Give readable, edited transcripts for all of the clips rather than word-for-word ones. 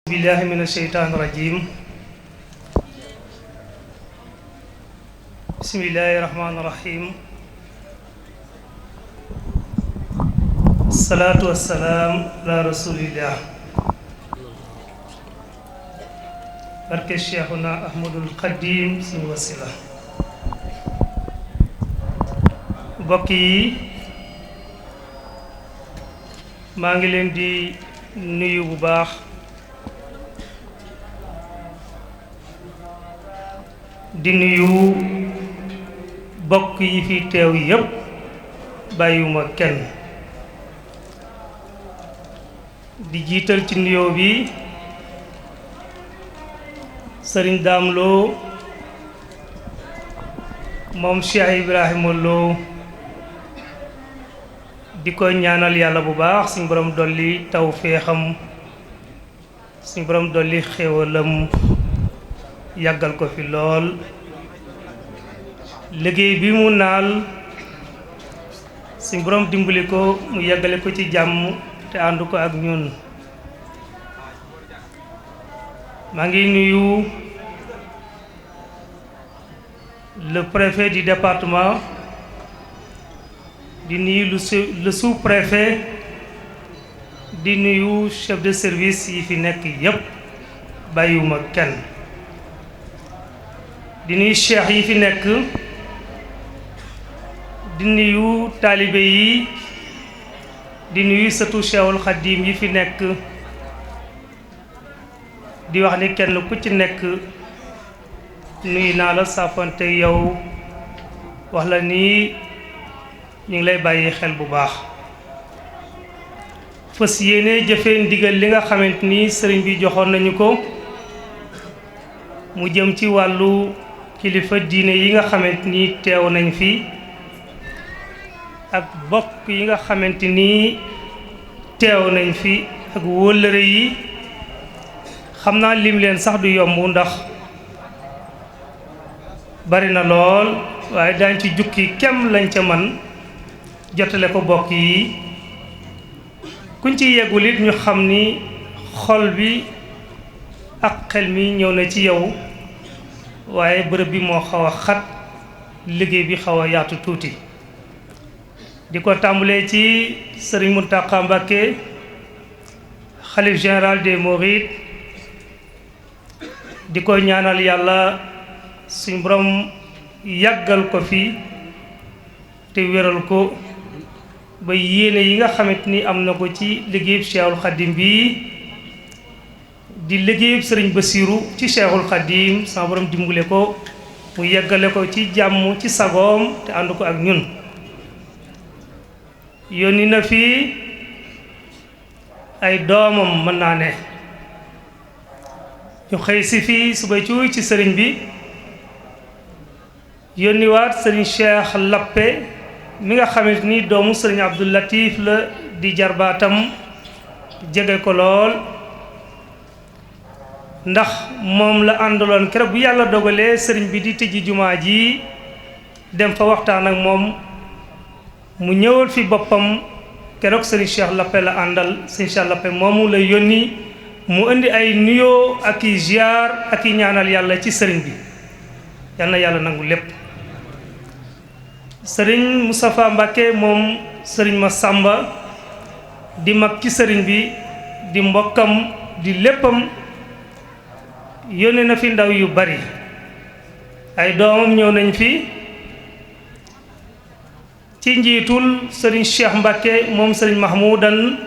billahi mina sheytaani rajim. Bismillahi rahmaani rahim. Salaatu wassalaam ala rasulillah. barke Cheikhuna Ahmadul Xadim suñu wasila. mbokk yi maa ngi leen di nuyu bu baax di nuyu bokk yi fi teew yépp bàyyiwuma kenn di jiital ci nuyoo bi sëriñ Daam Lo moom Cheikh Ibrahima Lo di ko ñaanal yàlla bu baax suñu borom dolli tawféexam suñu borom dolli xéewalam yàggal ko fi lool liggéey bi mu naal suñu borom dimbali ko mu yàggale ko ci jàmm te ànd ko ak ñun. maa ngi nuyu le préfet du département di nuyu le sous-préfet di nuyu chef de service yi fi nekk yépp bàyyiwuma kenn di nuyu cheikh yi fi nekk di nuyu taalibe yi di nuyu sëtu Cheikhul Khadim yi fi nekk di wax ni kenn ku ci nekk nuyu naa la sàppante yow wax la nii ñu ngi lay bàyyi xel bu baax fas yéene jëfee ndigal li nga xamante ni sëriñ bi joxoon nañu ko mu jëm ci wàllu kilifa diine yi nga xamante ni teew nañ fi ak bokk yi nga xamante ni teew nañ fi ak wóllëre yi xam naa lim leen sax du yomb ndax bari na lool waaye daañ ci jukki kem lañ ca man jotale ko bokk yi kuñ ci yeggul it ñu xam ni xol bi ak xel mi ñëw na ci yow waaye bërëb bi moo xaw a xat liggéey bi xaw a yaatu tuuti di ko tàmbalee ci sëriñ Mountakha Mbacké xalif général des mourides di ko ñaanal yàlla suñ borom yàggal ko fi te wéral ko ba yéene yi nga xamante ni am na ko ci liggéeyub Cheikhul Khadim bi di liggéeyub sëriñ Basiru ci Cheikhul Khadim sama borom dimbale ko mu yeggale ko ci jàmm ci sagoom te ànd ko ak ñun. yónni na fi ay doomam mën naa ne ñu xëy si fii suba cuuy ci sëriñ bi yónniwaat sëriñ Cheikh Lappe mi nga xamante ni doomu sëriñ Abdou Latif la di jarbaatam jege ko lool ndax moom la àndaloon keroog bu yàlla dogalee sëriñ bi di tëji jumaa ji dem fa waxtaan ak moom mu ñëwal fi boppam keroog sëriñ Cheikh Lappe la àndal sëriñ Cheikh Lappe moomu la yónni mu indi ay nuyoo ak i ziar ak i ñaanal yàlla ci sëriñ bi yal na yàlla nangu lépp. sëriñ Moustapha Mbacké moom sëriñ Massamba di mag ci sëriñ bi di mbokkam di léppam yónnee na fi ndaw yu bari ay doomam ñëw nañ fi ci njiitul sëriñ Cheikh Mbacké moom sëriñ Mahmoudan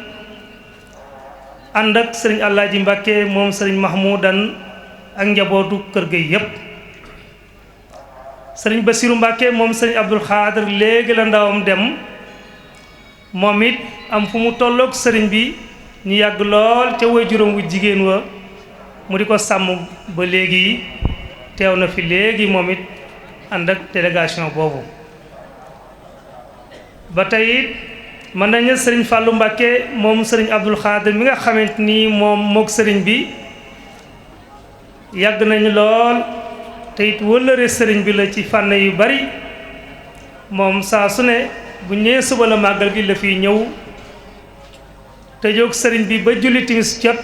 ànd ak sëriñ Alaaji Mbacké moom sëriñ Mahmoudan ak njabootu kër ga yépp sëriñ Basiru Mbacké moom sëriñ Abdul Xaadir léegi la ndawam dem moom it am fu mu tolloog sëriñ bi ñu yàgg lool ca waajuram wu jigéen wa mu di ko sàmm ba léegi teew na fi léegi moom it ànd ak délégation boobu. ba tey it mën nañu sëriñ Fallou Mbacké moom sëriñ Abdul Xaadir mi nga xamante ni moom mook sëriñ bi yàgg nañu lool te it wëllëre sëriñ bi la ci fànn yu bari. moom saa su ne bu ñëwee suba la màggal gi la fiy ñëw te jóg sëriñ bi ba julli timis jot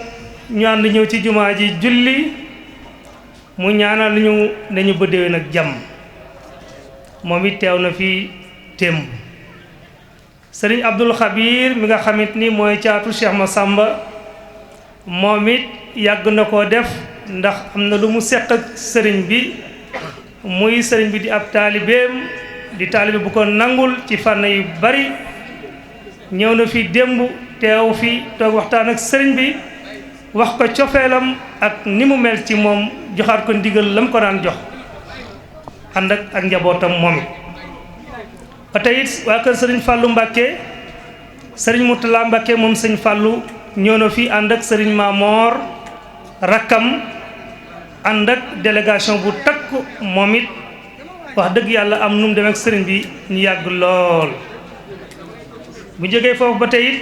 ñu ànd ñëw ci jumaa ji julli mu ñaanal ñu nañu bëddee nag jàmm. moom it teew na fi témb. sëriñ Abdul Xabir mi nga xamante ni mooy caatu Cheikh Massamba moom it yàgg na koo def ndax am na lu mu seq ak sëriñ bi muy sëriñ bi di ab taalibeem di taalibe bu ko nangul ci fànn yu bari. ñëw na fi démb teew fi toog waxtaan ak sëriñ bi wax ko cofeelam ak ni mu mel ci moom joxaat ko ndigal lam ko daan jox ànd ak njabootam moom it. ba tey it waa kër sëriñ Fallou Mbacké sëriñ Moutala Mbacké moom sëriñ Fallou ñëw na fi ànd ak sëriñ Mamor rakkam ànd ak délégation bu takku moom it wax dëgg yàlla am nu mu dem ak sëriñ bi ñu yàgg lool. bu jógee foofu ba tey it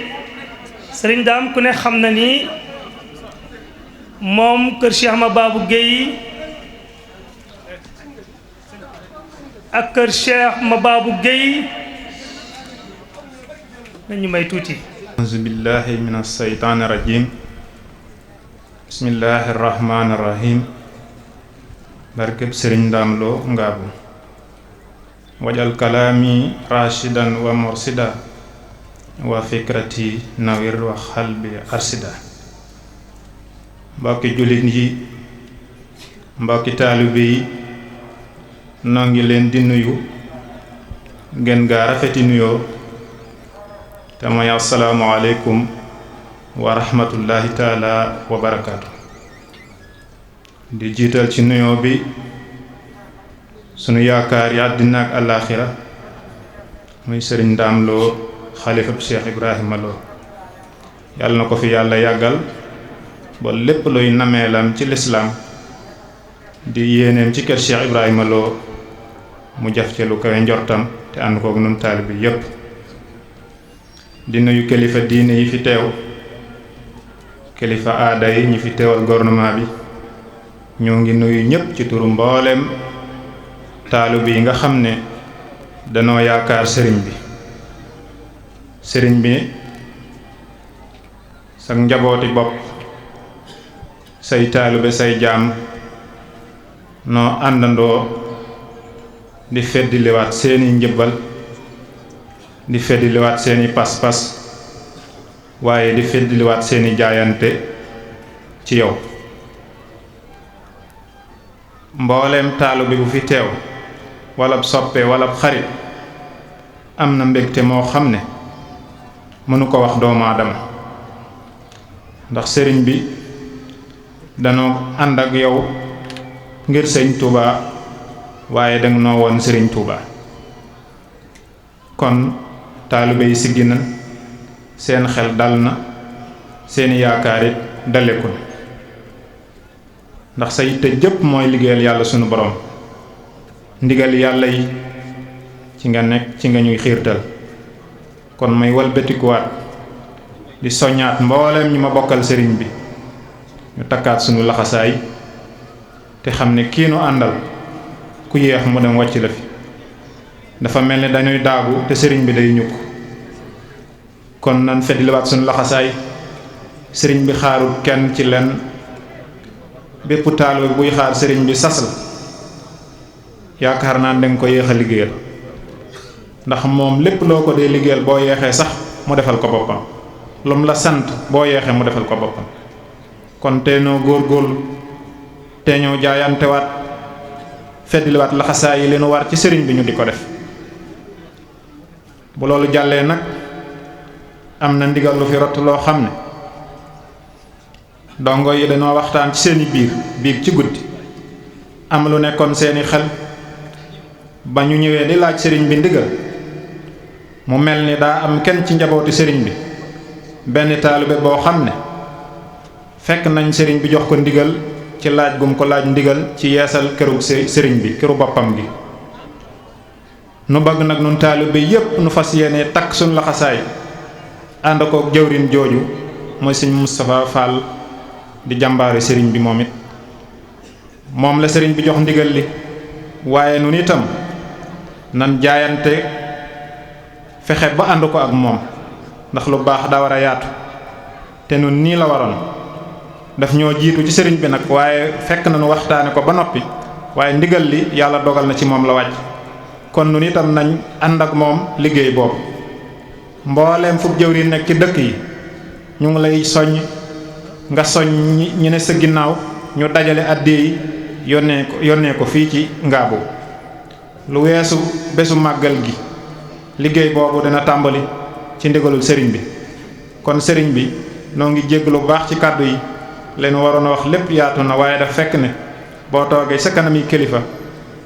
sëriñ daam ku ne xam na ni moom kër Cheikh Mababou Guèye ak kër Cheikh Mababou Guèye nañu may tuuti. auzu billahi min asseytaani rajim bismillahi rahmaani rahim barkeb sëriñ Ndaam Lo Ngaabu wajal kalaami rashidan wa mursida wa fikrati nawir wa xalbi arsida. mbokki jullit yi mbokki taalibe yi noo ngi leen di nuyu ngeen gaa rafeti nuyoo te mooy assalaamu aleykum wa rahmatullahi taala wa barakaatu. di jiital ci nuyoo bi sunu yaakaar yi àddina ak àllaaxira muy sëriñ Ndaam Lo xalifab Cheikh Ibrahima Lo. yàlla na ko fi yàlla yàggal ba lépp luy nameelam ci lislaam di yéeneem ci kër Cheikh Ibrahima Lo mu jaf ci lu kawe njortam te ànd kook nun taalibe bi yépp. di nuyu kilifa diine yi fi teew kilifa aada yi ñi fi teewal gouvernement bi. ñoo ngi nuyu ñépp ci turu mbooleem taalibe yi nga xam ne danoo yaakaar sëriñ bi. sëriñ bi sa njabooti bopp say taalibe say jaam noo àndandoo di feddiliwaat seeni njëbbal di feddiliwaat seeni pas-pas waaye di feddiliwaat seeni jaayante ci yow. mbooleem taalibe bu fi teew wala soppe wala xarit am na mbégte moo xam ne mënu ko wax doomu aadama ndax sëriñ bi danoo ànd ak yow ngir sëriñ Touba waaye danga noo woon sëriñ Touba. kon taalibe yi siggi na seen xel dal na seeni yaakaar it daleku na ndax sa yitte jëpp mooy liggéeyal yàlla sunu borom. ndigal yàlla yi ci nga nekk ci nga ñuy xiirtal. kon may walbatikuwaat di soññaat mbooleem ñi ma bokkal sëriñ bi ñu takkaat sunu laxasaay te xam ne kii nu àndal ku yéex mu dem wàcc la fi. dafa mel ni dañuy daagu te sëriñ bi day ñukk. kon nan feddiliwaat sunu laxasaay. sëriñ bi xaarul kenn ci lenn. bépp taalibe buy xaar sëriñ bi sas la yaakaar naa danga ko yéex a liggéeyal ndax moom lépp loo ko dee liggéeyal boo yeexee sax mu defal ko boppam lu mu la sant boo yeexee mu defal ko boppam. kon te noo góorgóorlu te ñoo jaayantewaat feddiliwaat laxasaay yi leen war ci sëriñ bi ñu di ko def. bu loolu jàllee nag am na ndigal lu fi rott loo xam ne dongo yi dañoo waxtaan ci seeni biig ci guddi am lu nekkoon seeni xel ba ñu ñëwee di laaj sëriñ bi ndigal mu mel ni daa am kenn ci njabooti sëriñ bi benn taalibe boo xam ne fekk nañ sëriñ bi jox ko ndigal ci laaj gum ko laaj ndigal ci yeesal këru sëriñ bi këru boppam gi. nu bëgg nag nun taalibe yépp nu fas yéene takk suñ laxasaay ànd kook jëwrin jooju mooy sëñ Moustapha Fall di jàmbaari sëriñ bi moom it moom la sëriñ bi jox ndigal li waaye nun itam nan jaayante fexe ba ànd ko ak moom ndax lu baax daa war a yaatu te nun nii la waroon daf ñoo jiitu ci sëriñ bi nag waaye fekk na nu waxtaane ko ba noppi waaye ndigal li yàlla dogal na ci moom la wàcc kon nun itam nañ ànd ak moom liggéey boobu mbooleem fu jëwriñ nekk ci dëkk yi ñu ngi lay soññ nga soññ ñi ne sa ginnaaw ñu dajale àddee yi yónnee ko fii ci Ngaabu lu weesu bésu màggal gi liggéey boobu dina tàmbali ci ndigalul sëriñ bi kon sëriñ bi noo ngi jégg lu baax ci kàddu yi leen waroon a wax lépp yaatu na waaye daf fekk ne boo toogee sa kanam yi kilifa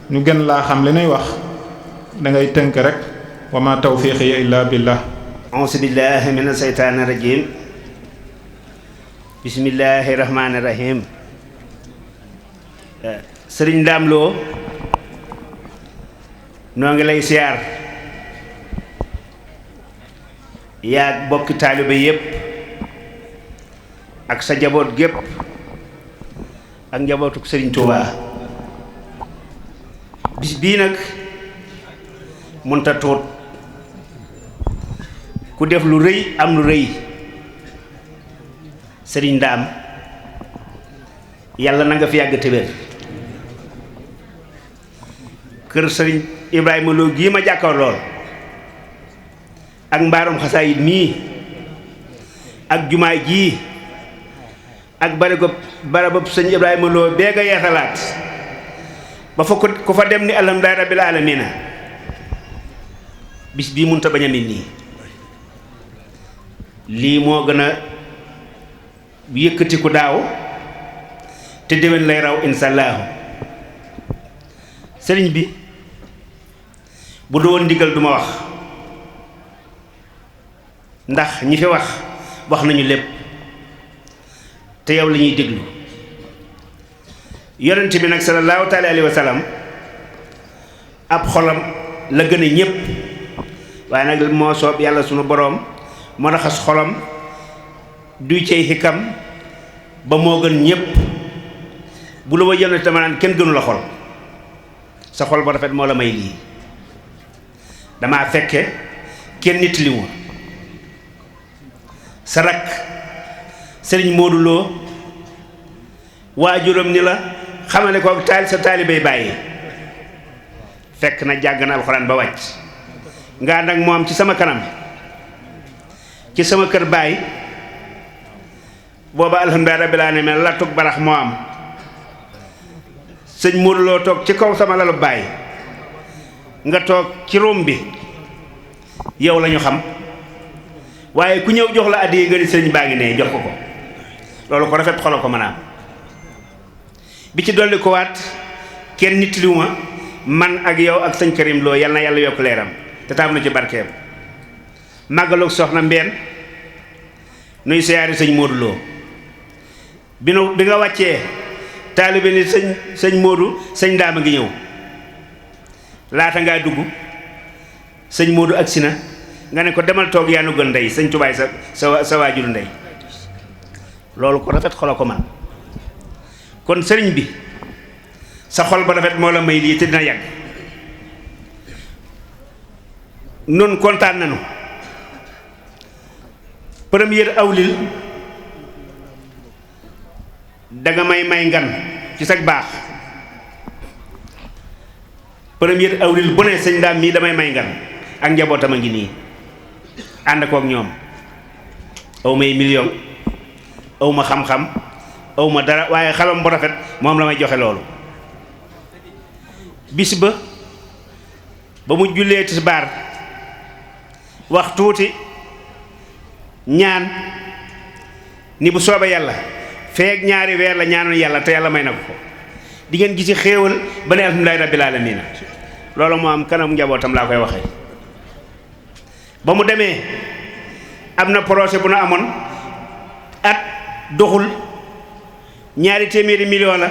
ñu gën laa xam li nuy wax da ngay tënk rek wa ma tawfiqi illa billah. auzu billahi mina seytaani rajim bismillahi rahmaani rahim. sëriñ Ndaam Lo noo ngi lay siyaar yaag bokki taalibe yépp ak sa njaboot gépp ak njabootuk sëriñ Tuubaa bis bii nag munta tuut ku def lu rëy am lu rëy sëriñ Ndaam yàlla na nga fi yàgg te wér kër sëriñ Ibrahima Lo gii ma jàkkaar lool ak mbaarum xasaayit mii ak jumaay jii ak barabab sëñ Ibrahima Lo bee nga yeesalaat ba fa ku fa dem ni alhamdulillahi rabbil alamina bis bii munta bañ a mel nii lii moo gën a yëkkatiku daaw te déwén lay raw insallaahu sëriñ bi bu doon ndigal duma wax ndax ñi fi wax nañu lépp te yow la ñuy déglu yonent bi nag sallallahu taala alayhi wa sallam ab xolam la gën a ñépp waaye nag moo soob yàlla sunu boroom moo raxas xolam duy cey xikam ba moo gën ñépp bu la wa yonent dama naan kenn gënu la xol sa xol ba rafet moo la may lii damaa fekke kenn nit li mu sa rakk sëriñ Modou Lo waajuram ni la xamale ko sa taalibey bàyyi fekk na jàng na alxuraan ba wàcc nga ànd ak moom ci sama kanam ci sama kër baay booba alhamdulillahi rabbil alamin la tug barax moo am sëñ Modou Lo toog ci kaw sama lalu baay nga toog ci róom bi yow lañu xam waaye ku ñëw jox la addiya nga ni sëriñ baa ngi ne jox ko loolu ko rafet xolo ko mën a am bi ci dolli ko waat kenn nit liwu ma man ak yow ak sëñ Karim Lo yal na yàlla yokk leeram te taam na ci barkeem màggaloog soxna Mbeen nuy siyaari sëñ Modou Lo bi nga wàccee taalibe ni sëñ Modou sëñ Ndaam a ngi ñëw laata ngaa dugg sëñ Modou agsi na nga ne ko demal toog yaa nu gën ndey sëñ tubaay sa waajuru ndey loolu ko rafet xolo ko man kon sëriñ bi sa xol ba rafet moo la may lii te dina yàgg nun kontaan nañu première awlil danga may ngan ci sag baax première awlil bu ne sëñ Ndaam mii damay may ngan ak njabootam a ngi nii ànd kook ñoom aw may million aw ma xam-xam aw ma dara waaye xalam bu rafet moom la may joxe loolu bis ba mu jullee tisbaar wax tuuti ñaan ni bu soobee yàlla feek ñaari weer la ñaanoon yàlla te yàlla may na ko di ngeen gisi xéewal ba ne alhamdulillahi rabbil alamin loolu moo am kanam njabootam laa koy waxee ba mu demee am na projet bu na amoon at doxul 200 millions la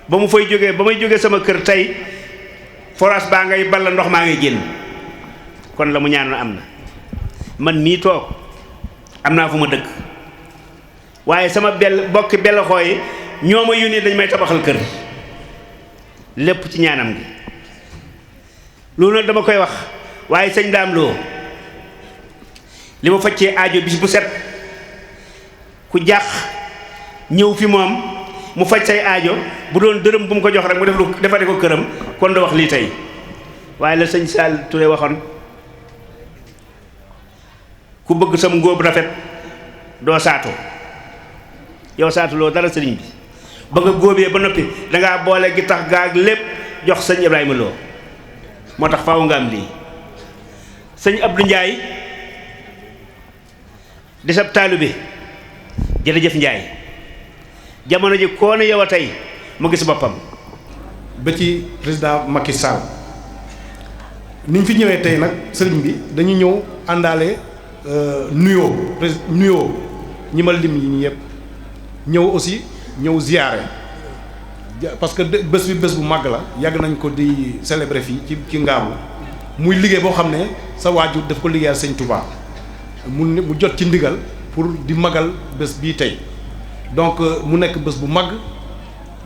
ba mu fay jógee ba may jógee sama kër tey forage baa ngay balla ndox maa ngay génn kon la mu ñaanoon am na. man mii toog am naa fu ma dëkk waaye sama bokki bellaxoo yi ñoo ma yónnee dañ may tabaxal kër lépp ci ñaanam gi loolu nag dama koy wax waaye sëñ Daam Lo li ma faccee aajo bis bu set ku jàq ñëw fi moom mu faj say aajo bu doon dërëm bu mu ko jox rek mu defare ko këram kon da wax lii tey waaye la sëñ Sall Touré waxoon ku bëgg sam ngóob rafet doo saatu yow saatu loo dara sëriñ bi ba nga góobee ba noppi dangaa boole gi tax gaag lépp jox sëñ Ibrahima Lo moo tax faaw nga am lii sëñ Abdou Ndiaye di sab taalibe jërëjëf Ndiaye jamono ji koo ne yow a tey mu gis boppam ba ci président Macky Sall niñ fi ñëwee tey nag sëriñ bi dañu ñëw àndaale nuyoo ñi ma lim yi ñi yëpp ñëw aussi ñëw ziyaare parce que bés bi bés bu màgg la yàgg nañ ko di célébrer fii ci Ngaabu muy liggéey boo xam ne sa waajur daf ko liggéeyal sëñ Touba mu jot ci ndigal pour di magal bés bii tey donc mu nekk bés bu màgg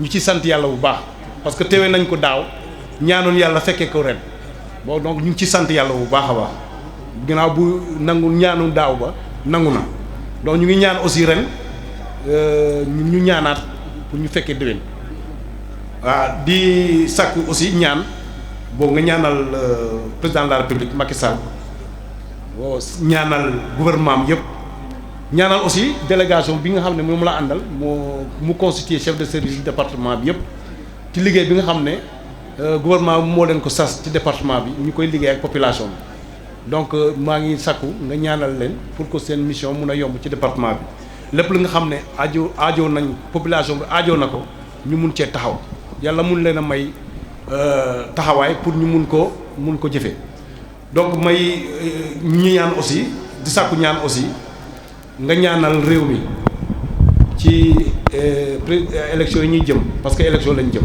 ñu ci sant yàlla bu baax parce que teewee nañ ko daaw ñaanoon yàlla fekkee ko ren bon donc ñu ngi ci sant yàlla bu baax a baax ginnaaw bu nangu ñaanu daaw ba nangu na donc ñu ngi ñaan aussi ren ñu ñaanaat pour ñu fekkee déwén waaw di sàkku aussi ñaan boobu nga ñaanal président de la république Macky Sall boo ñaanal gouvernement am yëpp ñaanal aussi délégation bi nga xam ne moom la àndal mu constitué chef de service du département bi yëpp ci liggéey bi nga xam ne gouvernement bi moo leen ko sas ci département bi ñu koy liggéey ak population bi donc maa ngi sàkku nga ñaanal leen pour que seen mission mun a yomb ci département bi lépp li nga xam ne aajo nañ population bi aajo na ko ñu mun cee taxaw yàlla mun leen a may taxawaay pour ñu mun ko jëfee donc may ñu ñaan aussi di sàkku ñaan aussi nga ñaanal réew mi ci élection yi ñuy jëm parce que élection lañ jëm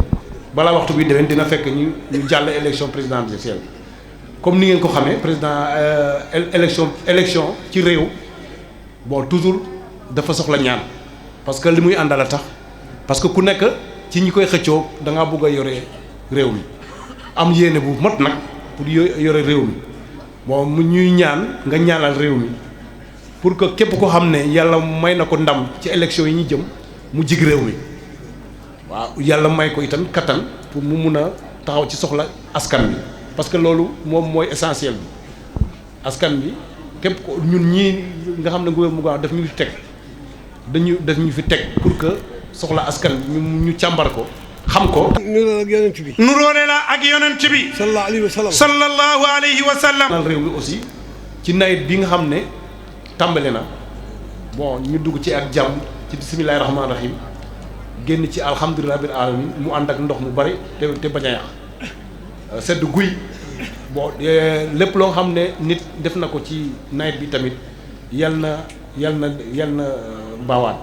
balaa waxtu bi déwén dina fekk ñu jàll élection présidentielle comme ni ngeen ko xamee président élection ci réew bon toujours dafa soxla ñaan parce que li muy àndal a tax parce que ku nekk ci ñi koy xëccoo da ngaa bëgg a yore réew mi am yéene bu mot nag pour yore réew mi bon mu ñuy ñaan nga ñaanal réew mi pour que képp ko xam ne yàlla may na ko ndam ci élection yi ñu jëm mu jig réew mi waaw yàlla may ko itam kattan pour mu mun a taxaw ci soxla askan bi parce que loolu moom mooy essentiel bi askan bi képp ko ñun ñii nga xam ne gouvernement daf ñu fi teg daf ñu fi teg pour que soxla askan bi ñu càmbar ko xam ko. nuróole ak yonent bi. nuróole la ak yonent bi. sallallahu alayhi wa sallam. sallallahu alayhi wa sallam. réew mi aussi ci nawet bi nga xam ne tàmbali na bon ñu dugg ci ak jàmm ci bismillahi rahmaani rahim génn ci alhamdulilah bil alamin mu ànd ak ndox mu bari te bañ a yàq sedd guy bon lépp loo xam ne nit def na ko ci nawet bi tamit yal na baawaan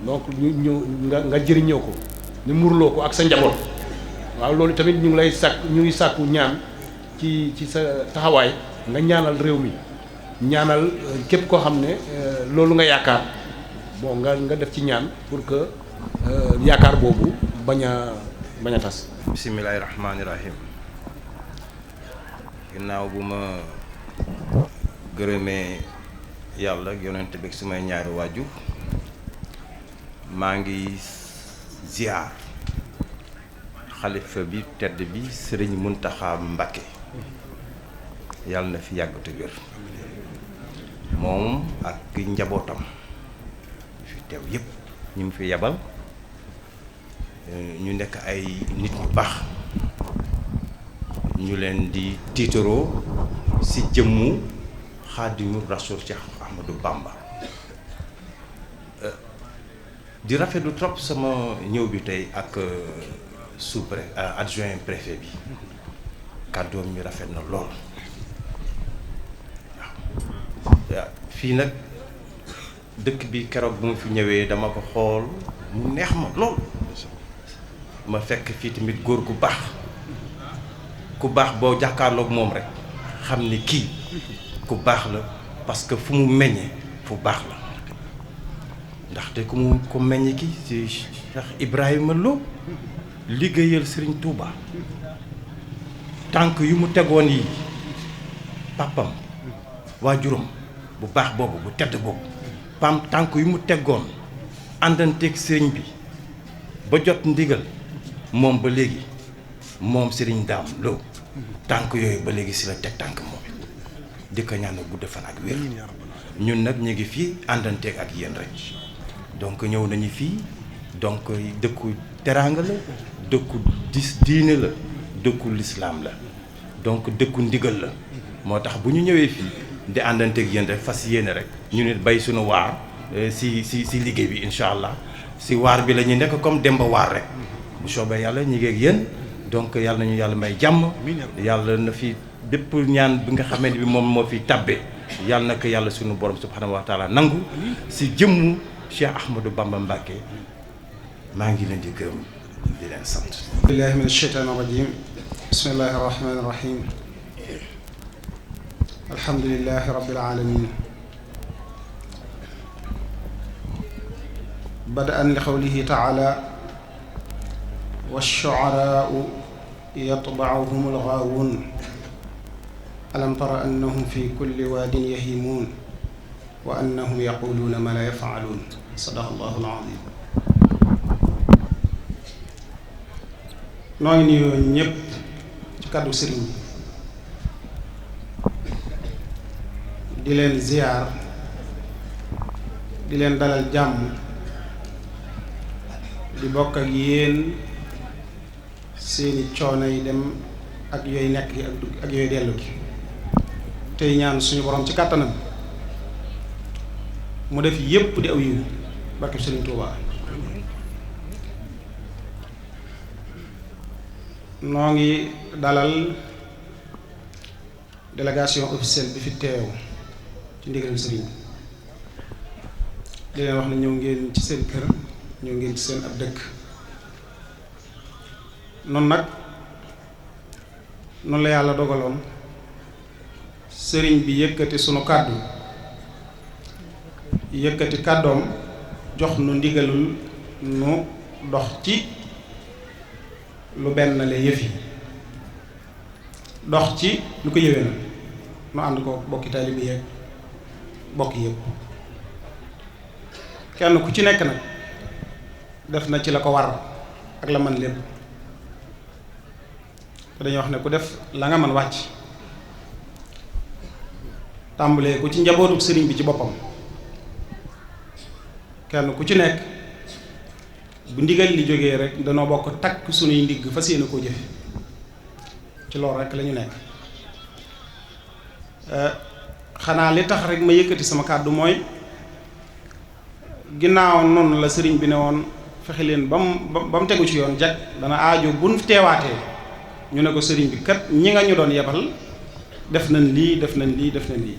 donc ñu nga jëriñoo ko ñu murloo ko ak sa njaboot waaw loolu tamit ñu ngi sàkku ñaan ci sa taxawaay nga ñaanal réew mi ñaanal képp koo xam ne loolu nga yaakaar bon nga def ci ñaan pour que yaakaar boobu bañ a tas. bismillaahi rahmaani rahim ginnaaw bu ma gërëmee yàlla yonent bi sumay ñaari waajur maa ngi ziar xalifa bi tedd bi sëriñ Muntaxa Mbakke yàlla na fi yàgg te wér moom ak njabootam fi teew yépp ñu mu fi yabal ñu nekk ay nit ñu baax ñu leen di tiitaroo ci jëmmu Xaadimu Rasuul Cheikh Ahmadou Bamba di rafetlu trop sama ñëw bi tey ak sous-préfet adjoint préfet bi kàddoom ñu rafet na lool waaw fii nag dëkk bi keroog bu ma fi ñëwee dama ko xool mu neex ma lool ma fekk fii tamit góor gu baax ku baax boo jàkkaarloog moom rek xam ni kii ku baax la parce que fu mu meññee fu baax la ndaxte ku mu ko meññee ki ci Cheikh Ibrahima Lo liggéeyal Serigne Touba tànk yu mu tegoon yi papam waajuram bu baax boobu bu tedd boobu tànk yu mu teggoon àndanteeg sëriñ bi ba jot ndigal moom ba léegi moom Serigne Dame Lo tànk yooyu ba léegi si la teg tànk moom di ko ñaan gudd fan ak wér ñun nag ñu ngi fii àndanteeg ak yéen rek donc ñëw nañu fii donc dëkku teraanga la dëkku diine la dëkku lislaam la donc dëkku ndigal la moo tax bu ñu ñëwee fii di àndanteeg yéen rek fas yéene rek ñu nit bay suñu waar si liggéey bi incha allah si waar bi la ñuy nekk comme Demba waar rek bu soobee yàlla ñu ngi ak yéen donc yàlla nañu yàlla may jàmm yàlla na fi bépp ñaan bi nga xamante bi moom moo fi tàbbee yàlla na ko yàlla suñu borom subhanahu wa taala nangu si jëmmu Cheikh Ahmadou Bamba Mbacké maa ngi leen di gërëm di leen sant. billahi min asheytaani rajim bismillahi rahmani rahim alhamdulilahi rabbil alamin bada'an li qawlihi taala wash-shu'araa'u yatba'uhum al-ghaawuun alam tara annahum fi kulli waadin yahiimuun wa annahum yaquluuna ma la yaf'aluun sadaqa allahu al-aziim. noo ngi nuyoo ñëpp ci kàddu sëriñ di leen ziyaar di leen dalal jàmm di bokk ak yéen seeni coono yi dem ak yooyu nekk gi ak yooyu dellu gi tey ñaan suñu borom ci kàttanam mu def yépp di aw yiw barke Sëriñ Tuubaa. noo ngi dalal délégation officielle bi fi teew ci ndigal sëriñ di leen wax ne ñëw ngeen ci seen kër ñëw ngeen ci seen ab dëkk noonu nag noonu la yàlla dogaloon sëriñ bi yëkkati sunu kàddu yëkkati kàddoom jox nu ndigalul nu dox ci lu benn la yëf yi dox ci lu ko yëwee na nu ànd ko bokki taalibe yeeg bokk yëpp kenn ku ci nekk nag def na ci la ko war ak la man lépp te dañuy wax ne ku def la nga mën wàcc tàmbalee ku ci njabootu sëriñ bi ci boppam kenn ku ci nekk bu ndigal li jógee rek danoo bokk takk sunuy ndigg fas yéene koo jëfe ci loolu rek la ñu nekk xanaa li tax rek ma yëkkati sama kàddu mooy ginnaaw noonu la sëriñ bi ne woon fexe leen ba mu tegu ci yoon jag dana aajo buñ teewaatee ñu ne ko sëriñ bi kat ñi nga ñu doon yebal def nañ lii def nañ lii def nañ lii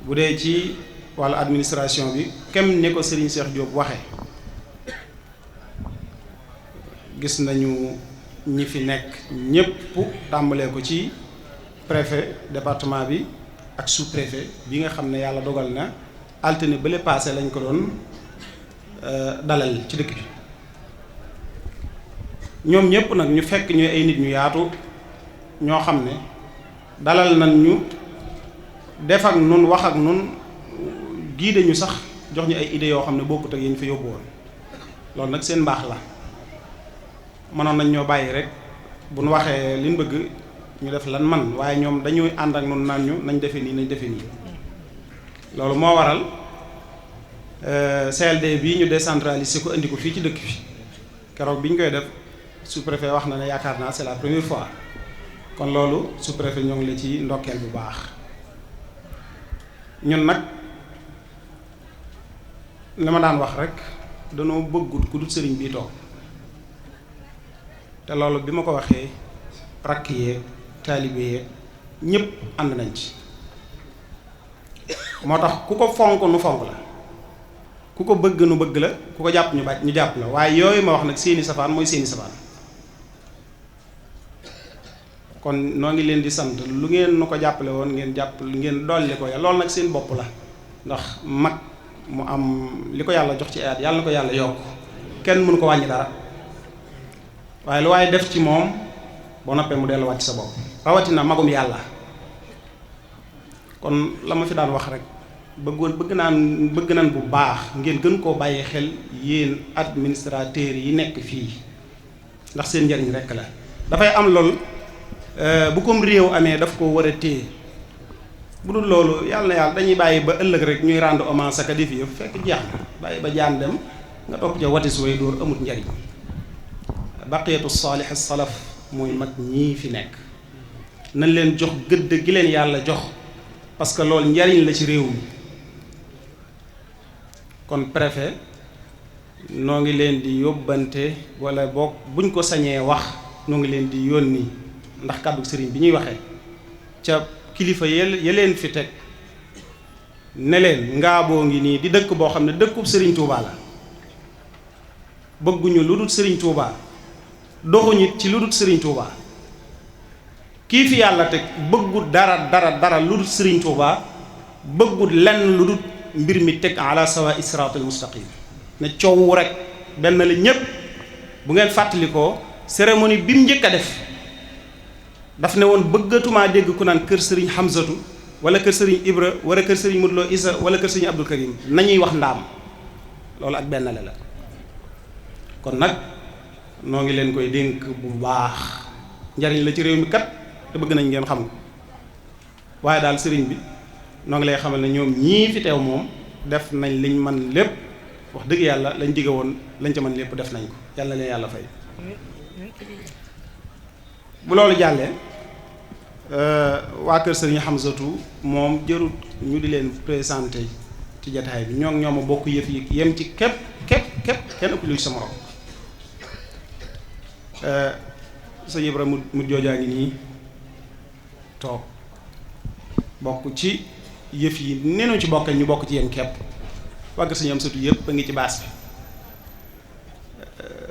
bu dee ci wàllu administration bi kem ni ko sëriñ Cheikh Diop waxe gis nañu ñi fi nekk ñépp tàmbalee ko ci préfet département bi ak sous-préfet bi nga xam ne yàlla dogal na altine bële passé lañ ko doon dalal ci dëkk bi ñoom ñépp nag ñu fekk ñu ay nit ñu yaatu ñoo xam ne dalal nañ ñu def ak nun wax ak nun giide ñu sax jox ñu ay idées yoo xam ne bokkut ak yi ñu fa yóbbu woon loolu nag seen mbaax la mënoon nañ ñoo bàyyi rek bu nu waxee liñ bëgg ñu def lan man waaye ñoom dañuy ànd ak nun naan ñu nañ defee nii nañ defee nii loolu moo waral CLD bii ñu décentralisé ko indi ko fii ci dëkk bi keroog bi ñu koy def sous-préfet wax na ne yaakaar naa c'est la première fois kon loolu sous-préfet ñoo ngi la ci ndokkeel bu baax ñun nag li ma daan wax rek danoo bëggut ku dul sëriñ bii toog te loolu bi ma ko waxee rakk yeeg taalibe yeeg ñépp ànd nañ ci moo tax ku ko fonk nu fonk la, ku ko bëgg nu bëgg la, ku ko jàpp ñu jàpp la. waaye yooyu ma wax nag seeni safaan mooy seeni safaan. kon noo ngi leen di sant lu ngeen nu ko jàppale woon ngeen dolli ko ya loolu nag seen bopp la, ndax mag mu am li ko yàlla jox ci aat yàlla na ko yàlla yokk, kenn mënu ko wàññi dara, waaye lu waaye def ci moom boo noppee mu delluwaat ci sa bopp, rawatina magum yàlla. kon la ma fi daan wax rek bëgg naan bu baax ngeen gën koo bàyyi xel yéen administrateurs yi nekk fii, ndax seen njariñ rekk la. dafay am lool bu kom réew amee daf ko war a téye, bu dul loolu yàlla na yàlla dañuy bàyyi ba ëllëg rek ñuy rendre hommage ak def yëpp fekk jeex na, bàyyi ba jaan dem nga topp ca watis way dóor amut njariñ. baqiyatu saalih salaf mooy mag ñii fi nekk, nañ leen jox gëdd gi leen yàlla jox, parce que loolu njariñ la ci réew mi. kon préfet noo ngi leen di yóbbante, wala boog buñ ko sañee wax noo ngi leen di yónni, ndax kàddu sëriñ bi ñuy waxee ca kilifa ya leen fi teg ne leen Ngaboo ngi nii di dëkk boo xam ne dëkkub sëriñ Touba la, bëgguñu lu dul sëriñ Touba, doxuñu ci lu dul sëriñ Touba. kii fi yàlla teg bëggut dara lu dul sëriñ Touba, bëggut lenn lu dul mbir mi teg ala sawa siraatul mustaqim, ne coow rek benn la ñépp. bu ngeen fàttalikoo cérémonie bi mu njëkk a daf ne woon bëggatumaa dégg ku naan kër sëriñ Hamzatu wala kër sëriñ Ibra wala kër sëriñ Modou Lo Isa wala kër sëriñ Abdul Karim, nañuy wax ndaam. loolu ak benn la. kon nag noo ngi leen koy dénk bu baax, njariñ la ci réew mi kat, te bëgg nañ ngeen xam ko. waaye daal sëriñ bi noo ngi lay xamal ne ñoom ñii fi teew moom def nañ liñ man lépp, wax dëgg yàlla lañ digge woon lañ ca mën lépp def nañ ko, yàlla leen yàlla fay. bu loolu jàllee waa kër sëriñ Hamzatu moom jërut ñu di leen présenté ci jataay bi, ñoo ma bokk yëf yi yem ci képp kenn ëpp lu ci sa morom. sëñ Ibra mu joojaa ngi nii toog bokk ci yëf yi nenu ci bokkal ñu bokk ci yem képp. waa kër sëriñ Hamzatu yëpp a ngi ci baas bi,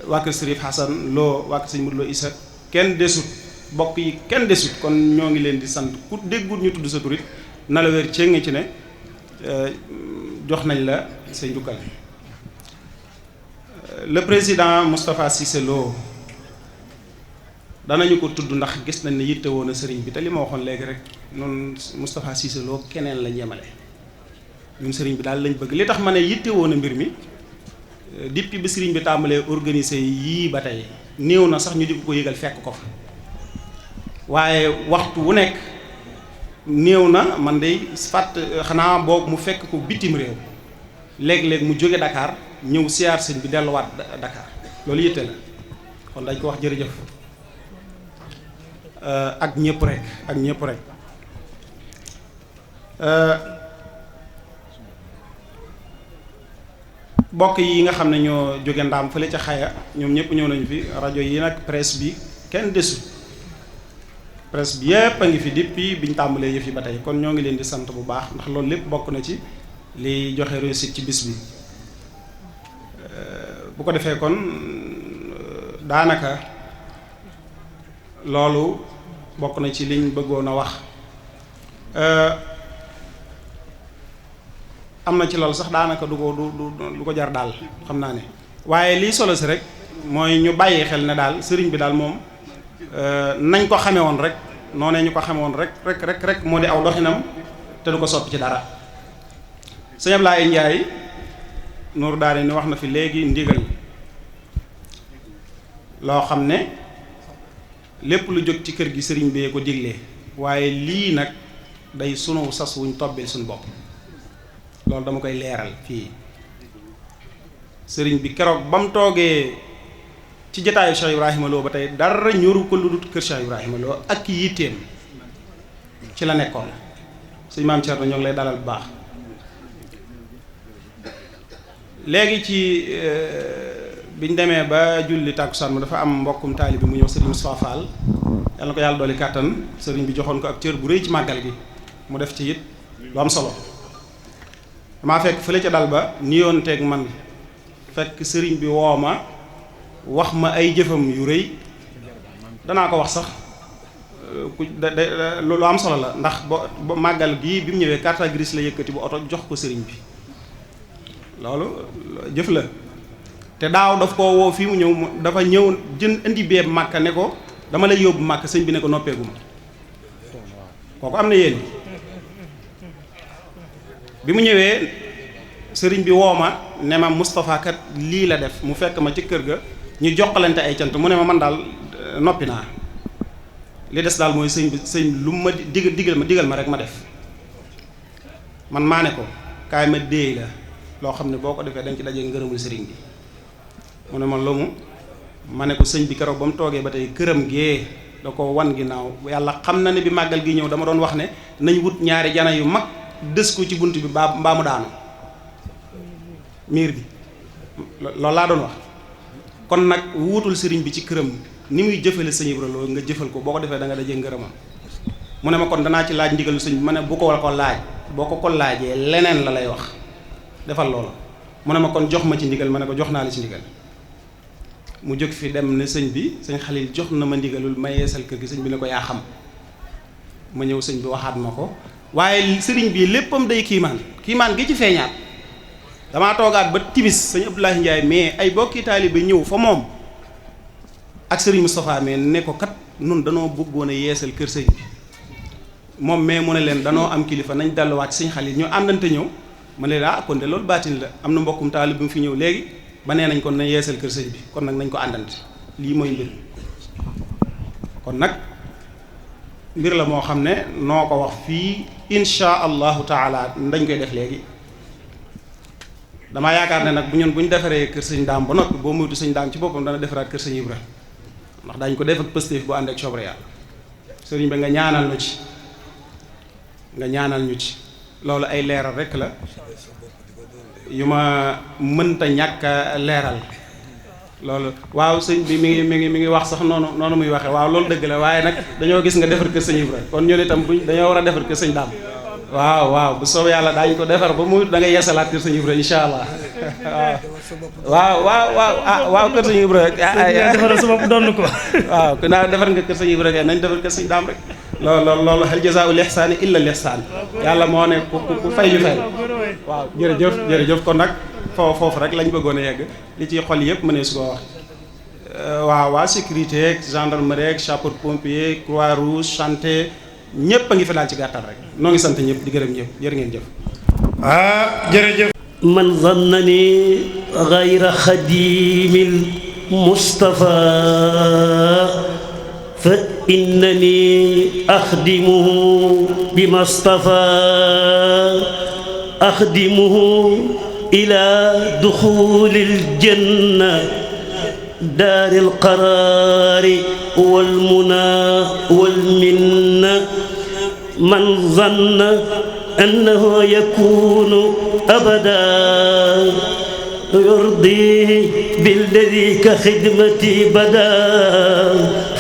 waa kër sëriñ Hasan Lo, waa kër sëriñ Modou Lo Isa, kenn desut, bokk yi kenn desut. kon ñoo ngi leen di sant, ku déggut ñu tudd sa turit na la wér cee nga ci ne jox nañ la sa njukkal. le président Moustapha Cissé Lo danañu ko tudd ndax gis nañ ne yitte woon a sëriñ bi, te li ma waxoon léegi rek noonu Moustapha Cissé Lo keneen lañ yemale, ñun sëriñ bi daal lañ bëgg. li tax ma ne yitte woon a mbir mi depuis bi sëriñ bi tàmbalee organiser yii ba tey néew na sax ñu di ko yëgal fekk ko fa, waaye waxtu wu nekk néew na man day xanaa boobu mu fekk ko bitim réew, léeg-léeg mu jóge Dakar ñëw siyaar sëñ bi delluwaat Dakar, loolu yitte la. kon dañ ko wax jërëjëf ak ñëpp rek bokk yi nga xam ne ñoo jóge ndaam fële ca xaya ñoom ñëpp ñëw nañu fi. rajo yi nag presse bi kenn desul, presse bi yépp a ngi fi depuis biñ tàmbalee yëf yi ba tey. kon ñoo ngi leen di sant bu baax, ndax loolu lépp bokk na ci li joxe réussite ci bis bi. bu ko defee kon daanaka loolu bokk na ci liñ bëggoon a wax. am na ci loolu sax daanaka du ko jar daal xam naa ne, waaye lii solo si rek mooy ñu bàyyi xel ne daal sëriñ bi daal moom nañ ko xame woon rek noonee ñu ko xame woon rek moo di aw doxinam te du ko soppi ci dara. sëñ Ablaye Ndiaye Nour daane ni wax na fi léegi ndigal loo xam ne lépp lu jóg ci kër gi sëriñ bee ko diglee, waaye lii nag day sunu sas wuñ tobbil suñu bopp. loolu dama koy leeral fii. sëriñ bi keroog ba mu toogee ci jotaayu Cheikh Ibrahima Lo ba tey dara ñoru ko lu dul kër Cheikh Ibrahima Lo ak yitteem ci la nekkoon. sëñ Maam Thierno ñoo ngi lay dalal bu baax. léegi ci biñ demee ba julli tàkkusaan mu dafa am mbokkum taalibe mu ñëw sëriñ Moustapha Fall yàlla na ko yàlla dooli kàttan. sëriñ bi joxoon ko ab cër bu rëy ci màggal gi mu def ci it lu am solo. damaa fekk fële ca dal ba nuyoonteeg man fekk sëriñ bi woo ma wax ma ay jëfam yu rëy danaa ko wax sax lu am solo la ndax ba màggal gii bi mu ñëwee carte grise la yëkkati bu oto jox ko sëriñ bi loolu jëf la te daaw daf koo woo fii mu ñëw dafa ñëw indi beeb màkka ne ko dama lay yóbbu màkk sëñ bi ne ko noppeeguma kooku am na yéen bi mu ñëwee sëriñ bi woo ma ne ma Moustapha kat lii la def mu fekk ma ci kër ga ñu jokkalante ay cant mu ne ma man daal noppi naa li des daal mooy sëñ lu ma digal ma rek ma def man maa ne ko kaay ma déey la loo xam ne boo ko defee dañ ci dajee ngërëmul sëriñ bi mu ne ma lomu ma ne ko sëñ bi keroog ba mu toogee ba tey këram gee da ko wan ginnaaw yàlla xam na ne bi màggal gi ñëw dama doon wax ne nañ wut ñaari jana yu mag dës ko ci bunt bi mbaa mu daanu miir bi loolu laa doon wax kon nag wuutul sëriñ bi ci këram ni muy jëfale sëñ Ibra Lo nga jëfal ko boo ko defee da nga dajee ngërëmam mu ne ma kon danaa ci laaj ndigalu sëñ bi ma ne bu ko laaj boo ko laajee leneen la lay wax defal loolu mu ne ma kon jox ma ci ndigal ma ne ko jox naa la ci ndigal mu jóg fi dem ne sëñ bi sëñ Xalil jox na ma ndigalul ma yeesal kër gi sëñ bi ne ko yaa xam ma ñëw sëñ bi waxaat ma ko waaye sëriñ bi léppam day kiimaan gi ci feeñaat damaa toogaat ba timis sëñ Abdoulaye Ndiaye mais ay bokki taalibe ñëw fa moom ak sëriñ Moustapha mais ne ko kat nun danoo bëggoon a yeesal kër sëñ bi moom mais mu ne leen danoo am kilifa nañ delluwaat sëñ Xalil ñu àndante ñëw ma ne leen kon de loolu baatin la am na mbokkum taalibe bi mu fi ñëw léegi ba nee nañ kon nañ yeesal kër sëñ bi kon nag nañ ko àndante lii mooy mbir kon nag mbir la moo xam ne noo ko wax fii insha allahu taala dañ koy def léegi damaa yaakaar ne nag bu ñu defaree kër sëñ daam ba noppi boo muytu sëñ daam ci boppam dana defaraat kër sëñ Ibra ndax dañ ko def ak pëstéef bu ànd ak coobare yàlla sëriñ bi nga ñaanal ñu ci loolu ay leeral rekk la yu ma mënta ñàkk a leeral loolu waaw sëñ bi mi ngi wax sax noonu muy waxe waaw loolu dëgg la waaye nag dañoo gis nga defar kër sëñ Ibra kon ñun itam dañoo war a defar kër sëñ daam waaw bu soobee yàlla daañu ko defar ba mu da nga yeesalaat kër sëñ Ibra insha allah waaw kër sëñ Ibra defaral sa bopp doon ko waaw ku naa defar nga kër sëñ Ibra nañ defar kër sëñ daam rek loolu hal jazaa'u lihsaani illa lihsaan yàlla moo ne ku fay ñu fay waaw jërëjëf kon nag foofu rek lañ bëggoon a yegg li ci xol yëpp mënee su ko wax waa sécurité ak gendarmerie ak sapeur pompier croix rouge santé ñëpp a ngi fi daal ci gàttal rek noo ngi sant ñëpp di gërëm ñëpp jërë ngeen jëf jërëjëf man zannani ghayra xadimil Mustafa fa innani axdimuhu bima stafa axdimuhu ila duxulil janna daaril qaraari wal munaa wal minna man zanna annahu yakunu abadan yurdihi billadi ka xidmati bada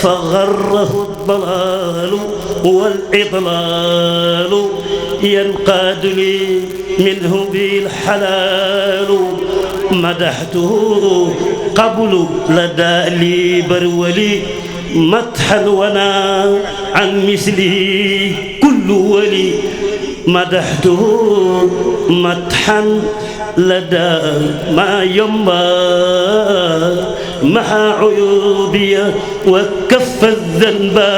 fa garrahu dalaalu wal idlaalu yanqaadu li minhu bil halaalu madaxtuhu qablu ladaa li barwali matxan wana an mislihi kullu wali madaxtuhu matxan ladaa maa yomba maxa uyubiya wa kaffa zanba